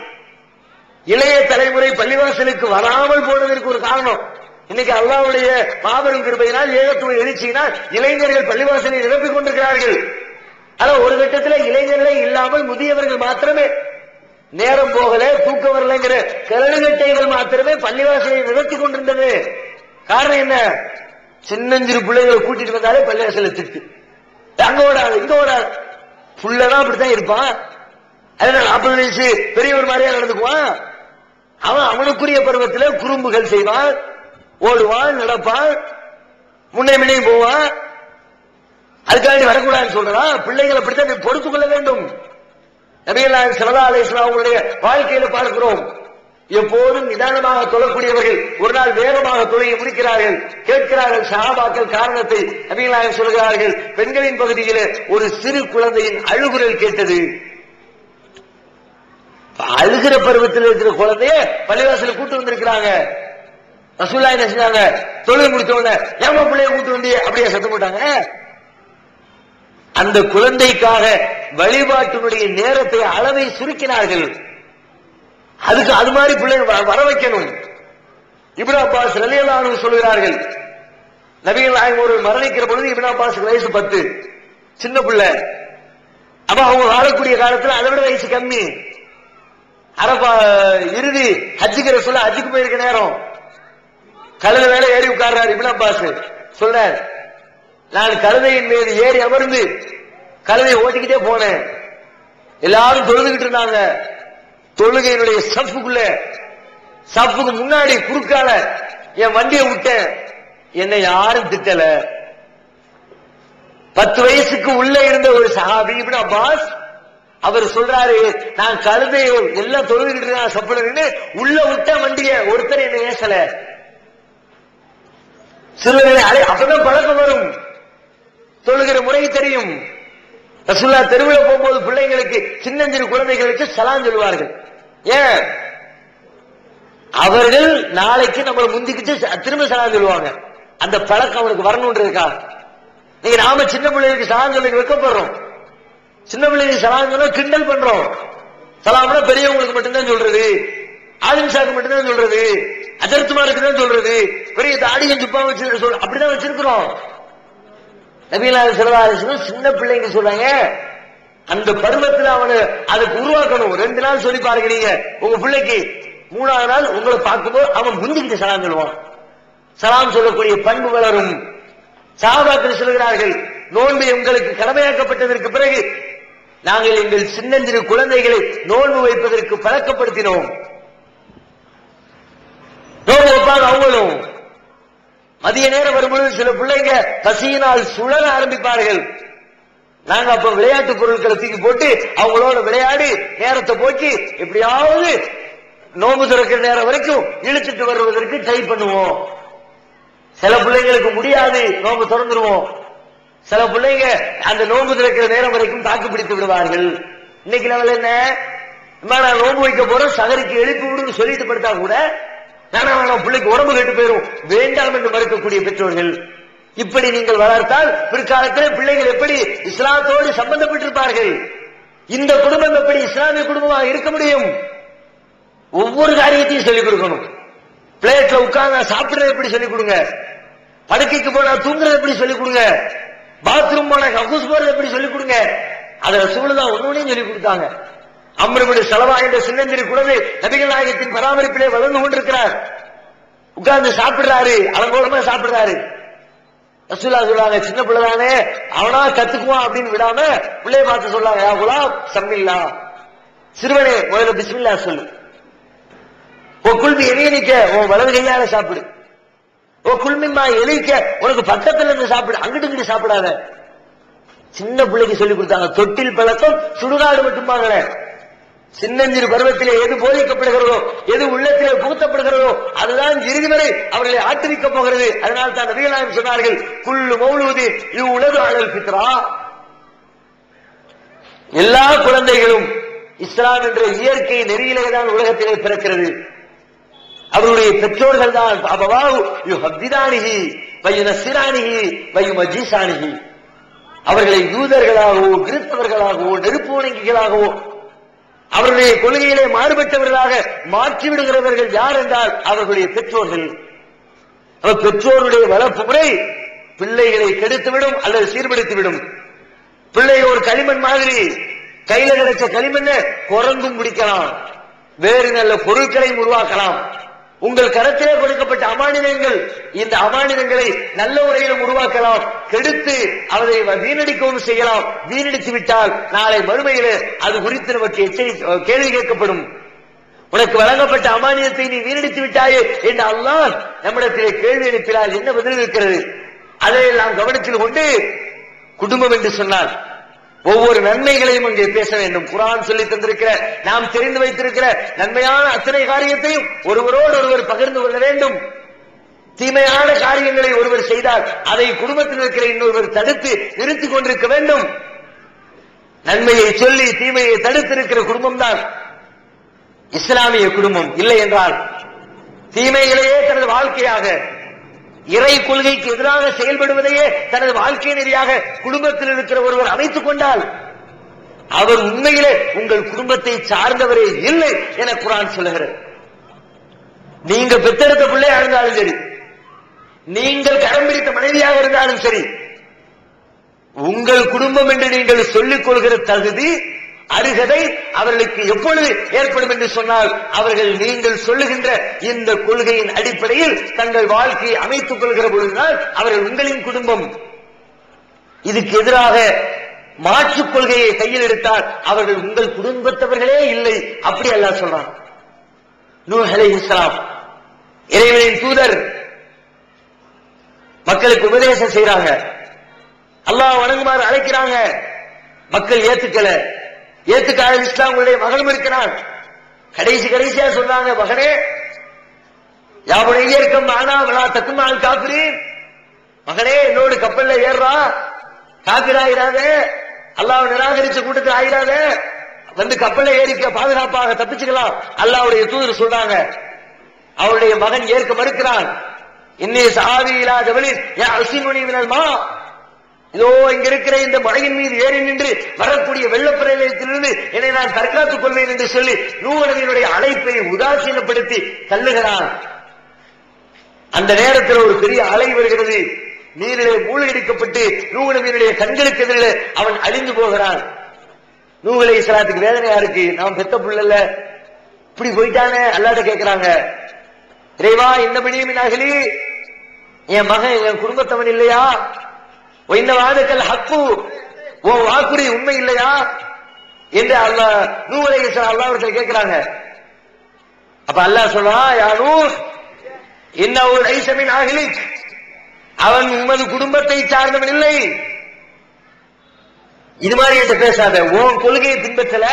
இளைய தலைமுறை பள்ளிவாசலுக்கு வராமல் போனதற்கு ஒரு காரணம். இன்னைக்கு அல்லாஹ்வுடைய மாபெரும் கிருபையினால், ஏகத்துவ எழுச்சியினால் இளைஞர்கள் பள்ளிவாசலை நிரப்பிக் கொண்டிருக்கிறார்கள். ஆனா ஒரு கட்டத்தில் இளைஞர்களே இல்லாமல் முதியவர்கள் மாத்திரமே, நேரம் போகல, தூக்கம் வரலைங்கிற கரடுகட்டைகள் மாத்திரமே பள்ளிவாசலை நிறுத்தி கொண்டிருந்தது. காரணம் என்ன? சின்னஞ்சிறு பிள்ளைகளை கூட்டிட்டு வந்தாலே பள்ளிவாசலை திட்டு, அங்க ஓடாது இங்க ஓடாது. புள்ளதான் அப்படித்தான் இருப்பான். அதனால 40 வயசு பெரியவர் மாதிரியா நடந்துக்குவான். அவனுக்குரிய பருவத்தில் குறும்புகள் செய்வான், ஓடுவான், நடப்பான், முன்னே முன்னே போவான். அதுக்காண்டி வரக்கூடாதுன்னு சொல்றான். பிள்ளைகளை அப்படித்தான் பொறுத்துக் கொள்ள வேண்டும். நபிகள் நாயகம் ஸல்லல்லாஹு அலைஹி வஸல்லம் அவர்களுடைய வாழ்க்கையில பார்க்கிறோம், எப்போதும் நிதானமாக தொழக்கூடியவர்கள் ஒரு நாள் வேகமாக தொழுகை முடிக்கிறார்கள். கேட்கிறார்கள் சஹாபாக்கள் காரணத்தை. நபிகள் நாயகம் சொல்கிறார்கள், பெண்களின் பகுதியிலே ஒரு சிறு குழந்தையின் அழுகுரல் கேட்டது. அழுகிற பருவத்தில் இருக்கிற குழந்தைய பள்ளிவாசல கூட்டு வந்திருக்கிறாங்க. ரசூலுல்லாஹி என்ன செஞ்சாங்க? தொழுகை முடிச்ச உடனே ஏமா பிள்ளைய கூட்டு வந்தியே அப்படியே சத்தம் போட்டாங்க. அந்த குழந்தைக்காக வழிபாட்டினுடைய நேரத்தை அளவை சுருக்கினார்கள். அதுக்கு அது மாதிரி பிள்ளைங்க வர வைக்கணும். இப்னு அப்பாஸ் ரலியல்லாஹு அன்ஹு சொல்கிறார்கள், நபிகள் நாயகம் ஒரு மரணிக்கிற பொழுது இப்னு அப்பாஸ் வயசு 10, சின்ன பிள்ளை. அப்ப அவங்க வாழக்கூடிய காலத்துல அதை விட வயசு கம்மி. அரபா இறுதி ஹஜ்ஜுக்கு ரசூலுல்லாஹ் ஹஜ்ஜுக்கு போயிருக்க நேரம் கழுதை மேல ஏறி உட்கார்றாரு இப்னு அப்பாஸ். சொல்றார், நான் கழுதையின் மீது ஏறி அமர்ந்து கழுதையை ஓட்டிக்கிட்டே போனேன். எல்லாரும் தொழுதுகிட்டு இருந்தாங்க. தொழுகையினுடைய சப்புக்கு முன்னாடி குறுக்கால என் வண்டியை விட்டேன். என்னை யாரும் திட்டல. 10 வயசுக்கு உள்ள இருந்த ஒரு சஹாபி இப்னு அப்பாஸ் அவர் சொல்றாரு, நான் கழுதையை எல்லாம் தொழுதுகிட்டு சப்புன்னு உள்ள விட்ட வண்டிய ஒருத்தர் என்ன ஏசல. சிறுவர்களை அப்பதான் பழக்கம் வரும், தொழுகிற முறை தெரியும். ரசூலுல்லாஹ் தெருவில் போகும்போது பிள்ளைங்களுக்கு சின்னஞ்சிறு குழந்தைகளுக்கு சலாம் சொல்லுவார்கள். ஏன்? அவர்கள் நாளைக்கு நம்மளை முந்திக்கிட்டு திரும்ப சலாம் சொல்லுவாங்க. அந்த பழக்கம் அவனுக்கு வரணும்ன்றதுக்கா. நீங்க நாம சின்ன பிள்ளைகளுக்கு சலாம் சொல்ல வைக்கப்படுறோம். சின்ன பிள்ளைகளுக்கு சலாம் சொல்ல கிண்டல் பண்றோம். சலாம்னா பெரியவங்களுக்கு மட்டும்தான் சொல்றது, ஆலிம்சாக்கு மட்டும்தான் சொல்றது, அஜர்த்துமாருக்கு தான் சொல்றது, பெரிய தாடியும் துப்பா வச்சு அப்படிதான் வச்சிருக்கிறோம். நபிகள் ஸல்லல்லாஹு அலைஹி வஸல்லம் சின்ன பிள்ளைங்க சொல்றாங்க, அந்த பருவத்தில் அவனை அதுக்கு உருவாக்கணும். 2 நாள் சொல்லி பாருங்க நீங்க உங்க பிள்ளைக்கு. 3ஆவது நாள் உங்களை பார்க்கும்போது அவன் முந்திக்கிட்டு சலாம் சொல்லுவான். சலாம் சொல்லக்கூடிய பண்பு வளரும். சஹாபாக்கள் சொல்கிறார்கள், நோன்பு உங்களுக்கு கடமையாக்கப்பட்டதற்கு பிறகு நாங்கள் எங்கள் சின்னஞ்சிறு குழந்தைகளை நோன்பு வைப்பதற்கு பழக்கப்படுத்தினோம். நோன்பு வைப்பாங்க அவங்களும். மதிய நேரம் வரும்பொழுது சில பிள்ளைங்க பசியினால் சுழல ஆரம்பிப்பார்கள். நாங்க அப்ப விளையாட்டு பொருட்களை தூக்கி போட்டு அவங்களோட விளையாடி நேரத்தை போக்கி எப்படியாவது நோம்பு திறக்கிற நேரம் வரைக்கும் இழுத்துட்டு வருவதற்கு ட்ரை பண்ணுவோம். சில பிள்ளைங்களுக்கு முடியாது, நோம்பு திறந்துருவோம். சில பிள்ளைங்க அந்த நோம்பு திறக்கிற நேரம் வரைக்கும் தாக்கு பிடித்து விடுவார்கள். இன்னைக்கு லெவல் என்ன, நான் நோம்பு வைக்க போறோம் சகரிக்கு எழுப்பி விடுன்னு சொல்லிட்டு படுத்தா கூட வேணாம் பிள்ளைக்கு உடம்பு கெட்டு போயிடும் வேண்டாம் என்று மறுக்கக்கூடிய பெற்றோர்கள். இப்படி நீங்கள் வளர்த்தால் பிற்காலத்தில் பிள்ளைகள் எப்படி இஸ்லாத்தோடு சம்பந்தப்பட்டிருப்பார்கள்? இந்த குடும்பம் எப்படி இஸ்லாமிய குடும்பமாக இருக்க முடியும்? ஒவ்வொரு காரியத்தையும் சொல்லிக் கொடுக்கணும். பிளேட்ல உட்கார்ந்து சாப்பிடுறது எப்படி சொல்லிக் கொடுங்க, படுக்கைக்கு போனா தூங்குறது எப்படி சொல்லிக் கொடுங்க, பாத்ரூம் போனா கக்கூஸ் போறது எப்படி சொல்லிக் கொடுங்க. அதுல சூழ்நிலை ஒன்னொன்னையும் சொல்லிக் கொடுத்தாங்க. அம்ர் இப்னு ஸலமா என்ற சின்னஞ்சிறு குழந்தை நபிகள் நாயகத்தின் பராமரிப்பிலே வளர்ந்து கொண்டிருக்கிறார். உட்கார்ந்து சாப்பிடுறாரு, அலங்கோலமா சாப்பிடுறாரு. ரசூலுல்லாஹ் சொல்றாங்க, சின்ன பிள்ளை தானே அவனா கத்துக்குவான் அப்படின்னு விடாம பிள்ளைய பார்த்து சொல்லாங்க, யா குலாம் சம்மில்லா, சிறுவனே முதல்ல பிஸ்மில்லா சொல்லு. ஓ குல்மி எலியனிக்க உன் வலது கையால சாப்பிடு. ஓ குல்மிமா எலிக்க உனக்கு பக்கத்துல இருந்து சாப்பிடு, அங்கிட்டு இங்கிட்டு சாப்பிடாத. சின்ன பிள்ளைக்கு சொல்லி கொடுத்தாங்க. தொட்டில் பழக்கம் சுடுகாடு மட்டும்பாங்க. சின்னஞ்சிறு பருவத்திலே எது போதிக்கப்படுகிறதோ, எது உள்ளத்திலே புகுத்தப்படுகிறதோ அதுதான் இறுதி வரை அவர்களை ஆட்டுவிக்கப் போகிறது. அதனால் தான் நபிகள் நாயகம் சொன்னார்கள், குல்லு மௌலூதி யூலது அலல் ஃபித்ரா, எல்லா குழந்தைகளும் இஸ்லாம் என்ற இயற்கை நெறியிலே தான் உலகத்திலே பிறக்கிறது. அவருடைய பெற்றோர்கள் தான் அபவாஹு யுஹப்பிதானிஹி வயுனஸ்ஸிரானிஹி வயுமஜ்ஜிசானிஹி, அவர்களை யூதர்களாகவோ கிறிஸ்தவர்களாகவோ நெருப்பு வணங்கிகளாகவோ அவருடைய கொள்கையிலே மாறுபட்டவர்களாக மாற்றிவிடுகிறவர்கள் யார் என்றால் அவர்களுடைய பெற்றோர்கள். பெற்றோருடைய வளர்ப்பு முறை பிள்ளைகளை கெடுத்துவிடும் அல்லது சீர்படுத்திவிடும். பிள்ளை ஒரு களிமண் மாதிரி, கையில கிடைச்ச களிமண்ணை குரங்கும் பிடிக்கலாம், வேறு நல்ல பொருட்களையும் உருவாக்கலாம். உங்கள் கரத்திலே கொடுக்கப்பட்ட அமானிதங்கள், இந்த அமானிதங்களை நல்ல முறையிலும் உருவாக்கலாம், கெடுத்து அதை வீணடிக்கவும் செய்யலாம். வீணடித்து விட்டால் நாளை மறுமையிலே அது குறித்து நமக்கு கேள்வி கேட்கப்படும். உனக்கு வழங்கப்பட்ட அமானியத்தை நீ வீணடித்து விட்டாயே என்று அல்லாஹ் நம்மிடத்திலே கேள்வி எழுப்பினால் என்ன பதில் இருக்கிறது? அதை நாம் கவனத்தில் கொண்டு குடும்பம் என்று சொன்னால் ஒவ்வொரு நன்மைகளையும் அங்கே பேச வேண்டும். குர்ஆன் சொல்லி தந்திருக்கிற, நாம் தெரிந்து வைத்திருக்கிற நன்மையான அத்தனை காரியத்தையும் ஒருவரோடு ஒருவர் பகிர்ந்து கொள்ள வேண்டும். தீமையான காரியங்களை ஒருவர் செய்தால் அதை குடும்பத்தில் இருக்கிற இன்னொருவர் தடுத்து நிறுத்திக் கொண்டிருக்க வேண்டும். நன்மையை சொல்லி தீமையை தடுத்திருக்கிற குடும்பம் தான் இஸ்லாமிய குடும்பம். இல்லை என்றால் தீமைகளையே தனது வாழ்க்கையாக, இறை கொள்கைக்கு எதிராக செயல்படுவதையே தனது வாழ்க்கை நெறியாக குடும்பத்தில் இருக்கிற ஒருவர் அமைத்துக் கொண்டால் அவர் உண்மையிலே உங்கள் குடும்பத்தை சார்ந்தவரே இல்லை என குர்ஆன் சொல்லுகிறது. நீங்க பெற்றெடுத்த பிள்ளையா இருந்தாலும் சரி, நீங்கள் கரம் பிடித்த மனைவியாக இருந்தாலும் சரி, உங்கள் குடும்பம் என்று நீங்கள் சொல்லிக் கொள்கிற தகுதி அருகதை அவர்களுக்கு எப்பொழுது ஏற்படும் என்று சொன்னால், அவர்கள் நீங்கள் சொல்லுகின்ற இந்த கொள்கையின் அடிப்படையில் தங்கள் வாழ்க்கையை அமைத்துக் கொள்கிற பொழுதுதான் அவர்கள் உங்களின் குடும்பம். இதுக்கு எதிராக மாற்றுக் கொள்கையை கையில் எடுத்தால் அவர்கள் உங்கள் குடும்பத்தவர்களே இல்லை. அப்படி அல்லாஹ் சொல்றான். நூஹ் அலைஹிஸ்ஸலாம் இறைவனின் தூதர், மக்களுக்கு உபதேசம் செய்யறாங்க, அல்லாஹ் வணங்குமாறு அழைக்கிறாங்க. மக்கள் ஏத்துக்காத இஸ்லாமுடைய மகனும் இருக்கிறான். கடைசியா சொன்னாங்க, மகனே யாவுடைய இயக்கம் ஆனா விழா தக்கும் ஆள் காப்பிரீன், மகனே என்னோடு கப்பல்ல ஏறா, காப்பிராயிராத, அல்லாஹ் நிராகரிச்ச கூட்டத்தில் ஆயிராத, வந்து கப்பல்ல ஏறிக்க, பாதுகாப்பாக தப்பிச்சுக்கலாம். அல்லாஹ்வுடைய தூதர் சொல்றாங்க. அவருடைய மகன் ஏற்க மறுக்கிறான். இன்னே சாவி இலா ஜபலின் யா அஸிமுனி மினல் மா, இதோ இங்க இருக்கிற இந்த மலையின் மீது ஏறி நின்று வரக்கூடிய வெள்ளப்பிரளயத்திலிருந்து என்னை நான் தற்காத்துக் கொள்வேன் என்று சொல்லி நூஹ் நபியினுடைய அழைப்பை உதாசீனப்படுத்தி தள்ளுகிறான். அந்த நேரத்தில் ஒரு பெரிய அலை வருகிறது. நீரிலே மூழ்கடிக்கப்பட்டு நூஹ் நபியினுடைய கண்களுக்கு எதிரிலே அவன் அழிந்து போகிறான். நூஹ் அலைஹிஸ்ஸலாத்துக்கு வேதனையா இருக்கு. நாம் பெத்த புள்ளல்ல, இப்படி போயிட்டானே. அல்லாஹ்ட்ட கேட்கிறாங்க, இறைவா இந்த பணியமின் அகலி, என் மகன் என் குடும்பத்தவன் இல்லையா? இந்த வாதக்கல் ஹக்கு, உன் வாக்குறுதி உண்மை இல்லையா என்று அல்லாஹ் நூஹ் அலைஹிஸ்ஸலாம் அல்லாஹ்விடத்தில் கேட்கிறாங்க. அப்ப அல்லாஹ் சொல்றான், யா நூஹ் இன்னஹு லைஸ மின் அஹ்லிக், அவன் உமது குடும்பத்தை சார்ந்தவன் இல்லை. இது மாதிரி என்கிட்ட பேசாத. உன் கொள்கையை பின்பற்றல,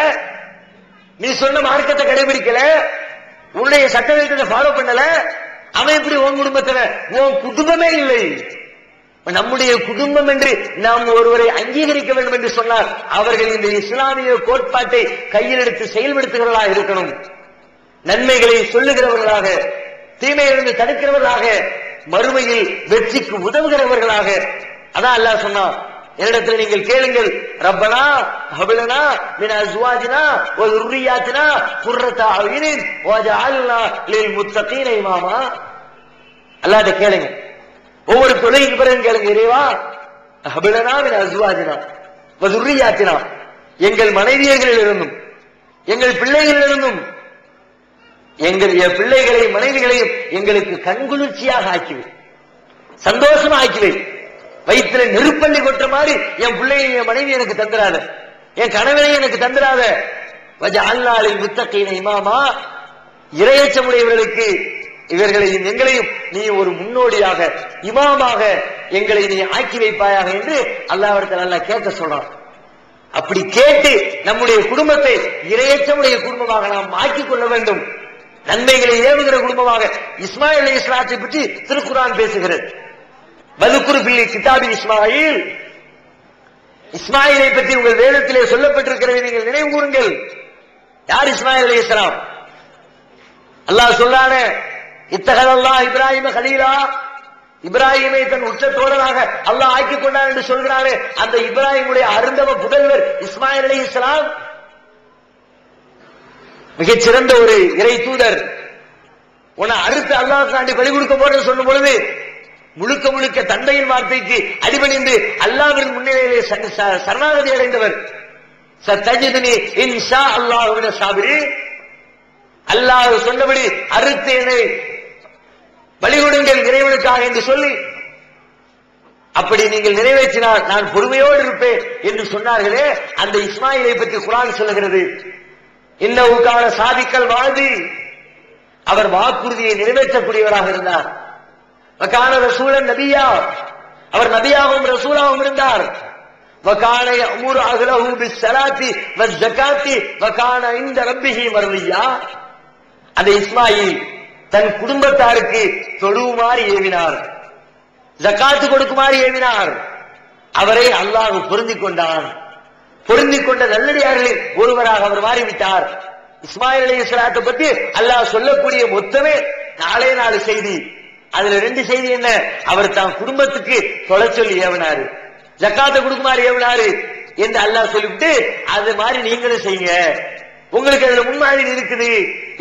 நீ சொன்ன மார்க்கத்தை கடைபிடிக்கல, உன்னுடைய சட்டத்தை ஃபாலோ பண்ணல, அவன் எப்படி உன் குடும்பத்தில்? உன் குடும்பமே இல்லை. நம்முடைய குடும்பம் என்று நாம் ஒருவரை அங்கீகரிக்க வேண்டும் என்று சொன்னால் அவர்கள் இந்த இஸ்லாமிய கோட்பாட்டை கையில் எடுத்து செயல்படுத்துகிறவர்களாக இருக்கணும். நன்மைகளை சொல்லுகிறவர்களாக, தீமையிலிருந்து தடுக்கிறவர்களாக, மறுமையில் வெற்றிக்கு உதவுகிறவர்களாக. அதான் அல்லாஹ் சொன்னான், என்னிடத்தில் நீங்கள் கேளுங்கள், ரப்பனா ஹப்லனா மின் அஸ்வாஜினா வ ذُرِّيَّاتِنَا قُرَّةَ أَعْيُنٍ وَجَعَلْنَا لِلْمُتَّقِينَ إِمَامًا. அல்லாஹ்ட்ட கேளுங்க, ஒவ்வொரு தொழுகைக்கு பிறகு கேளுங்க, இறைவா ஹப்லனா மின் அஸ்வாஜினா வ ذُرِّيَّاتِنَا, எங்கள் மனைவியர்களிலிருந்தும் எங்கள் பிள்ளைகளிலிருந்தும் எங்கள் பிள்ளைகளையும் மனைவிகளையும் எங்களுக்கு கண்குளிர்ச்சியாக ஆக்கிவை, சந்தோஷமா ஆக்கிவை. வயிற்றுல நெருப்பள்ளி கொட்டுற மாதிரி என் பிள்ளையை என் மனைவி எனக்கு தந்துராத, என் கணவனை எனக்கு தந்துராத. வஜஅல்னாலில் முத்தகீன இமாமா, இறையச்சமுடையவர்களுக்கு இவர்களையும் எங்களையும் நீ ஒரு முன்னோடியாக, இமாமாக எங்களை நீ ஆக்கி வைப்பாயாக என்று அல்லாஹ்விடத்தில் அல்லாஹ் கேட்க சொல்றான். அப்படி கேட்டு நம்முடைய குடும்பத்தை இறையச்சமுடைய குடும்பமாக நாம் ஆக்கிக் கொள்ள வேண்டும். நன்மைகளை ஏவுகிற குடும்பமாக. இஸ்மாயில் அலைஹிஸ்ஸலாத்தை பற்றி திருக்குர்ஆன் பேசுகிறது. வதுக்குர் பில் கிதாபி இஸ்மாயில், இஸ்மாயிலை பற்றி உங்கள் வேதத்திலே சொல்லப்பட்டிருக்கிறதை நீங்கள் நினைவு கூறுங்கள். யார் இஸ்மாயில் அலைஹிஸ்ஸலாம்? அல்லாஹ் சொல்றானே, இத்தகதல்லாஹ் இப்ராஹிம கலீலா, இப்ராஹிமை தன் உச்ச தோழனாக அல்லாஹ் ஆக்கிக் கொண்டான் என்று சொல்கிறானே, அந்த இப்ராஹிமுடைய அருந்தவ புதல்வர் இஸ்மாயில் அலைஹிஸ்ஸலாம் மிகச்சிறந்த ஒரு இறை தூதர். உன்னை அடுத்து அல்லாஹ்வுக்காண்டி பலி கொடுக்க போறேன்னு சொல்லும் பொழுது முழுக்க முழுக்க தந்தையின் வார்த்தைக்கு அடிபணிந்து அல்லாஹ்வின் முன்னிலையிலே சரணாகதி அடைந்தவர். சத்தஜிதுனி இன்ஷா அல்லாஹ் மின ஸாபிரீன், அல்லாஹ் சொன்னபடி அறுத்து என்னை பலி கொடுங்கள் இறைவனுக்காக என்று சொல்லி, அப்படி நீங்கள் நிறைவேற்றினால் நான் பொறுமையோடு இருப்பேன் என்று சொன்னார்களே, அந்த இஸ்மாயிலை பற்றி குர்ஆன் சொல்லுகிறது. இன்னஹு கான சாதிக்கல் வாதி, அவர் வாக்குறுதியை நிறைவேற்றக்கூடியவராக இருந்தார். வகான ரசூலன் நபியா, அவர் நபியாகவும் ரசூலாகவும் இருந்தார். வகான யஅமுரு அஹ்லஹு பிஸ்ஸலாத்தி வஸ்ஸகாத்தி வகான இன்த ரப்பிஹி மர்தியா, அந்த இஸ்மாயில் தன் குடும்பத்தாருக்கு தொழுவுமாறு ஏவினார், ஜகாத்து கொடுக்குமாறு ஏவினார். அவரை அல்லாஹ் பொருந்திக் கொண்டான். பொருந்திக் கொண்ட நல்லடியார்களில் ஒருவராக அவர் மாறிவிட்டார். இஸ்மாயில் அலைஹிஸ்ஸலாத்தை பற்றி அல்லாஹ் சொல்லக்கூடிய மொத்தமே 4 செய்தி. அதுல 2 செய்தி என்ன? அவர் தான் குடும்பத்துக்கு தொலை சொல்லி ஏவினாரு, ஜக்காத்தை கொடுக்குமாறு ஏவினாரு என்று அல்லாஹ் சொல்லிவிட்டு அது மாதிரி நீங்களும் செய்யுங்க. உங்களுக்கு அதுல முன்மாதிரி இருக்குது.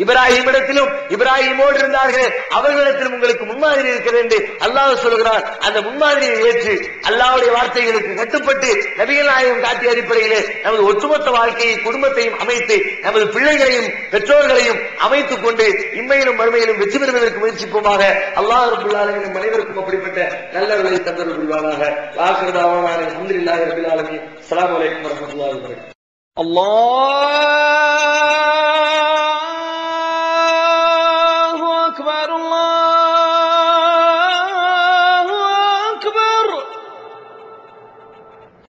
இப்ராஹிமிடத்திலும் இப்ராஹிமோடு இருந்தார்கள், அவர்களிடத்திலும் உங்களுக்கு முன்மாதிரி இருக்கிறது என்று அல்லாஹ் சொல்கிறார். அந்த முன்மாதிரியை ஏற்று அல்லாஹ்வுடைய வார்த்தைகளுக்கு கட்டுப்பட்டு நபிகள் நாயகம் காட்டிய அடிப்படையிலே நமது ஒட்டுமொத்த வாழ்க்கையை குடும்பத்தையும் அமைத்து நமது பிள்ளைகளையும் பெற்றோர்களையும் அமைத்துக் கொண்டு இம்மையிலும் மறுமையிலும் வெற்றி பெறுவதற்கு முயற்சிப்போமாக. அல்லாஹ் ரப்பல் ஆலமீன் அனைவருக்கும் அப்படிப்பட்ட நல்லவர்களை தந்தருள் புரிவானாக. ஆகிரு தாவானா அல்ஹம்துலில்லாஹி ரப்பில் ஆலமீன். அஸ்ஸலாமு அலைக்கும் வரஹ்மத்துல்லாஹி வபரகாத்துஹு. அல்லாஹ்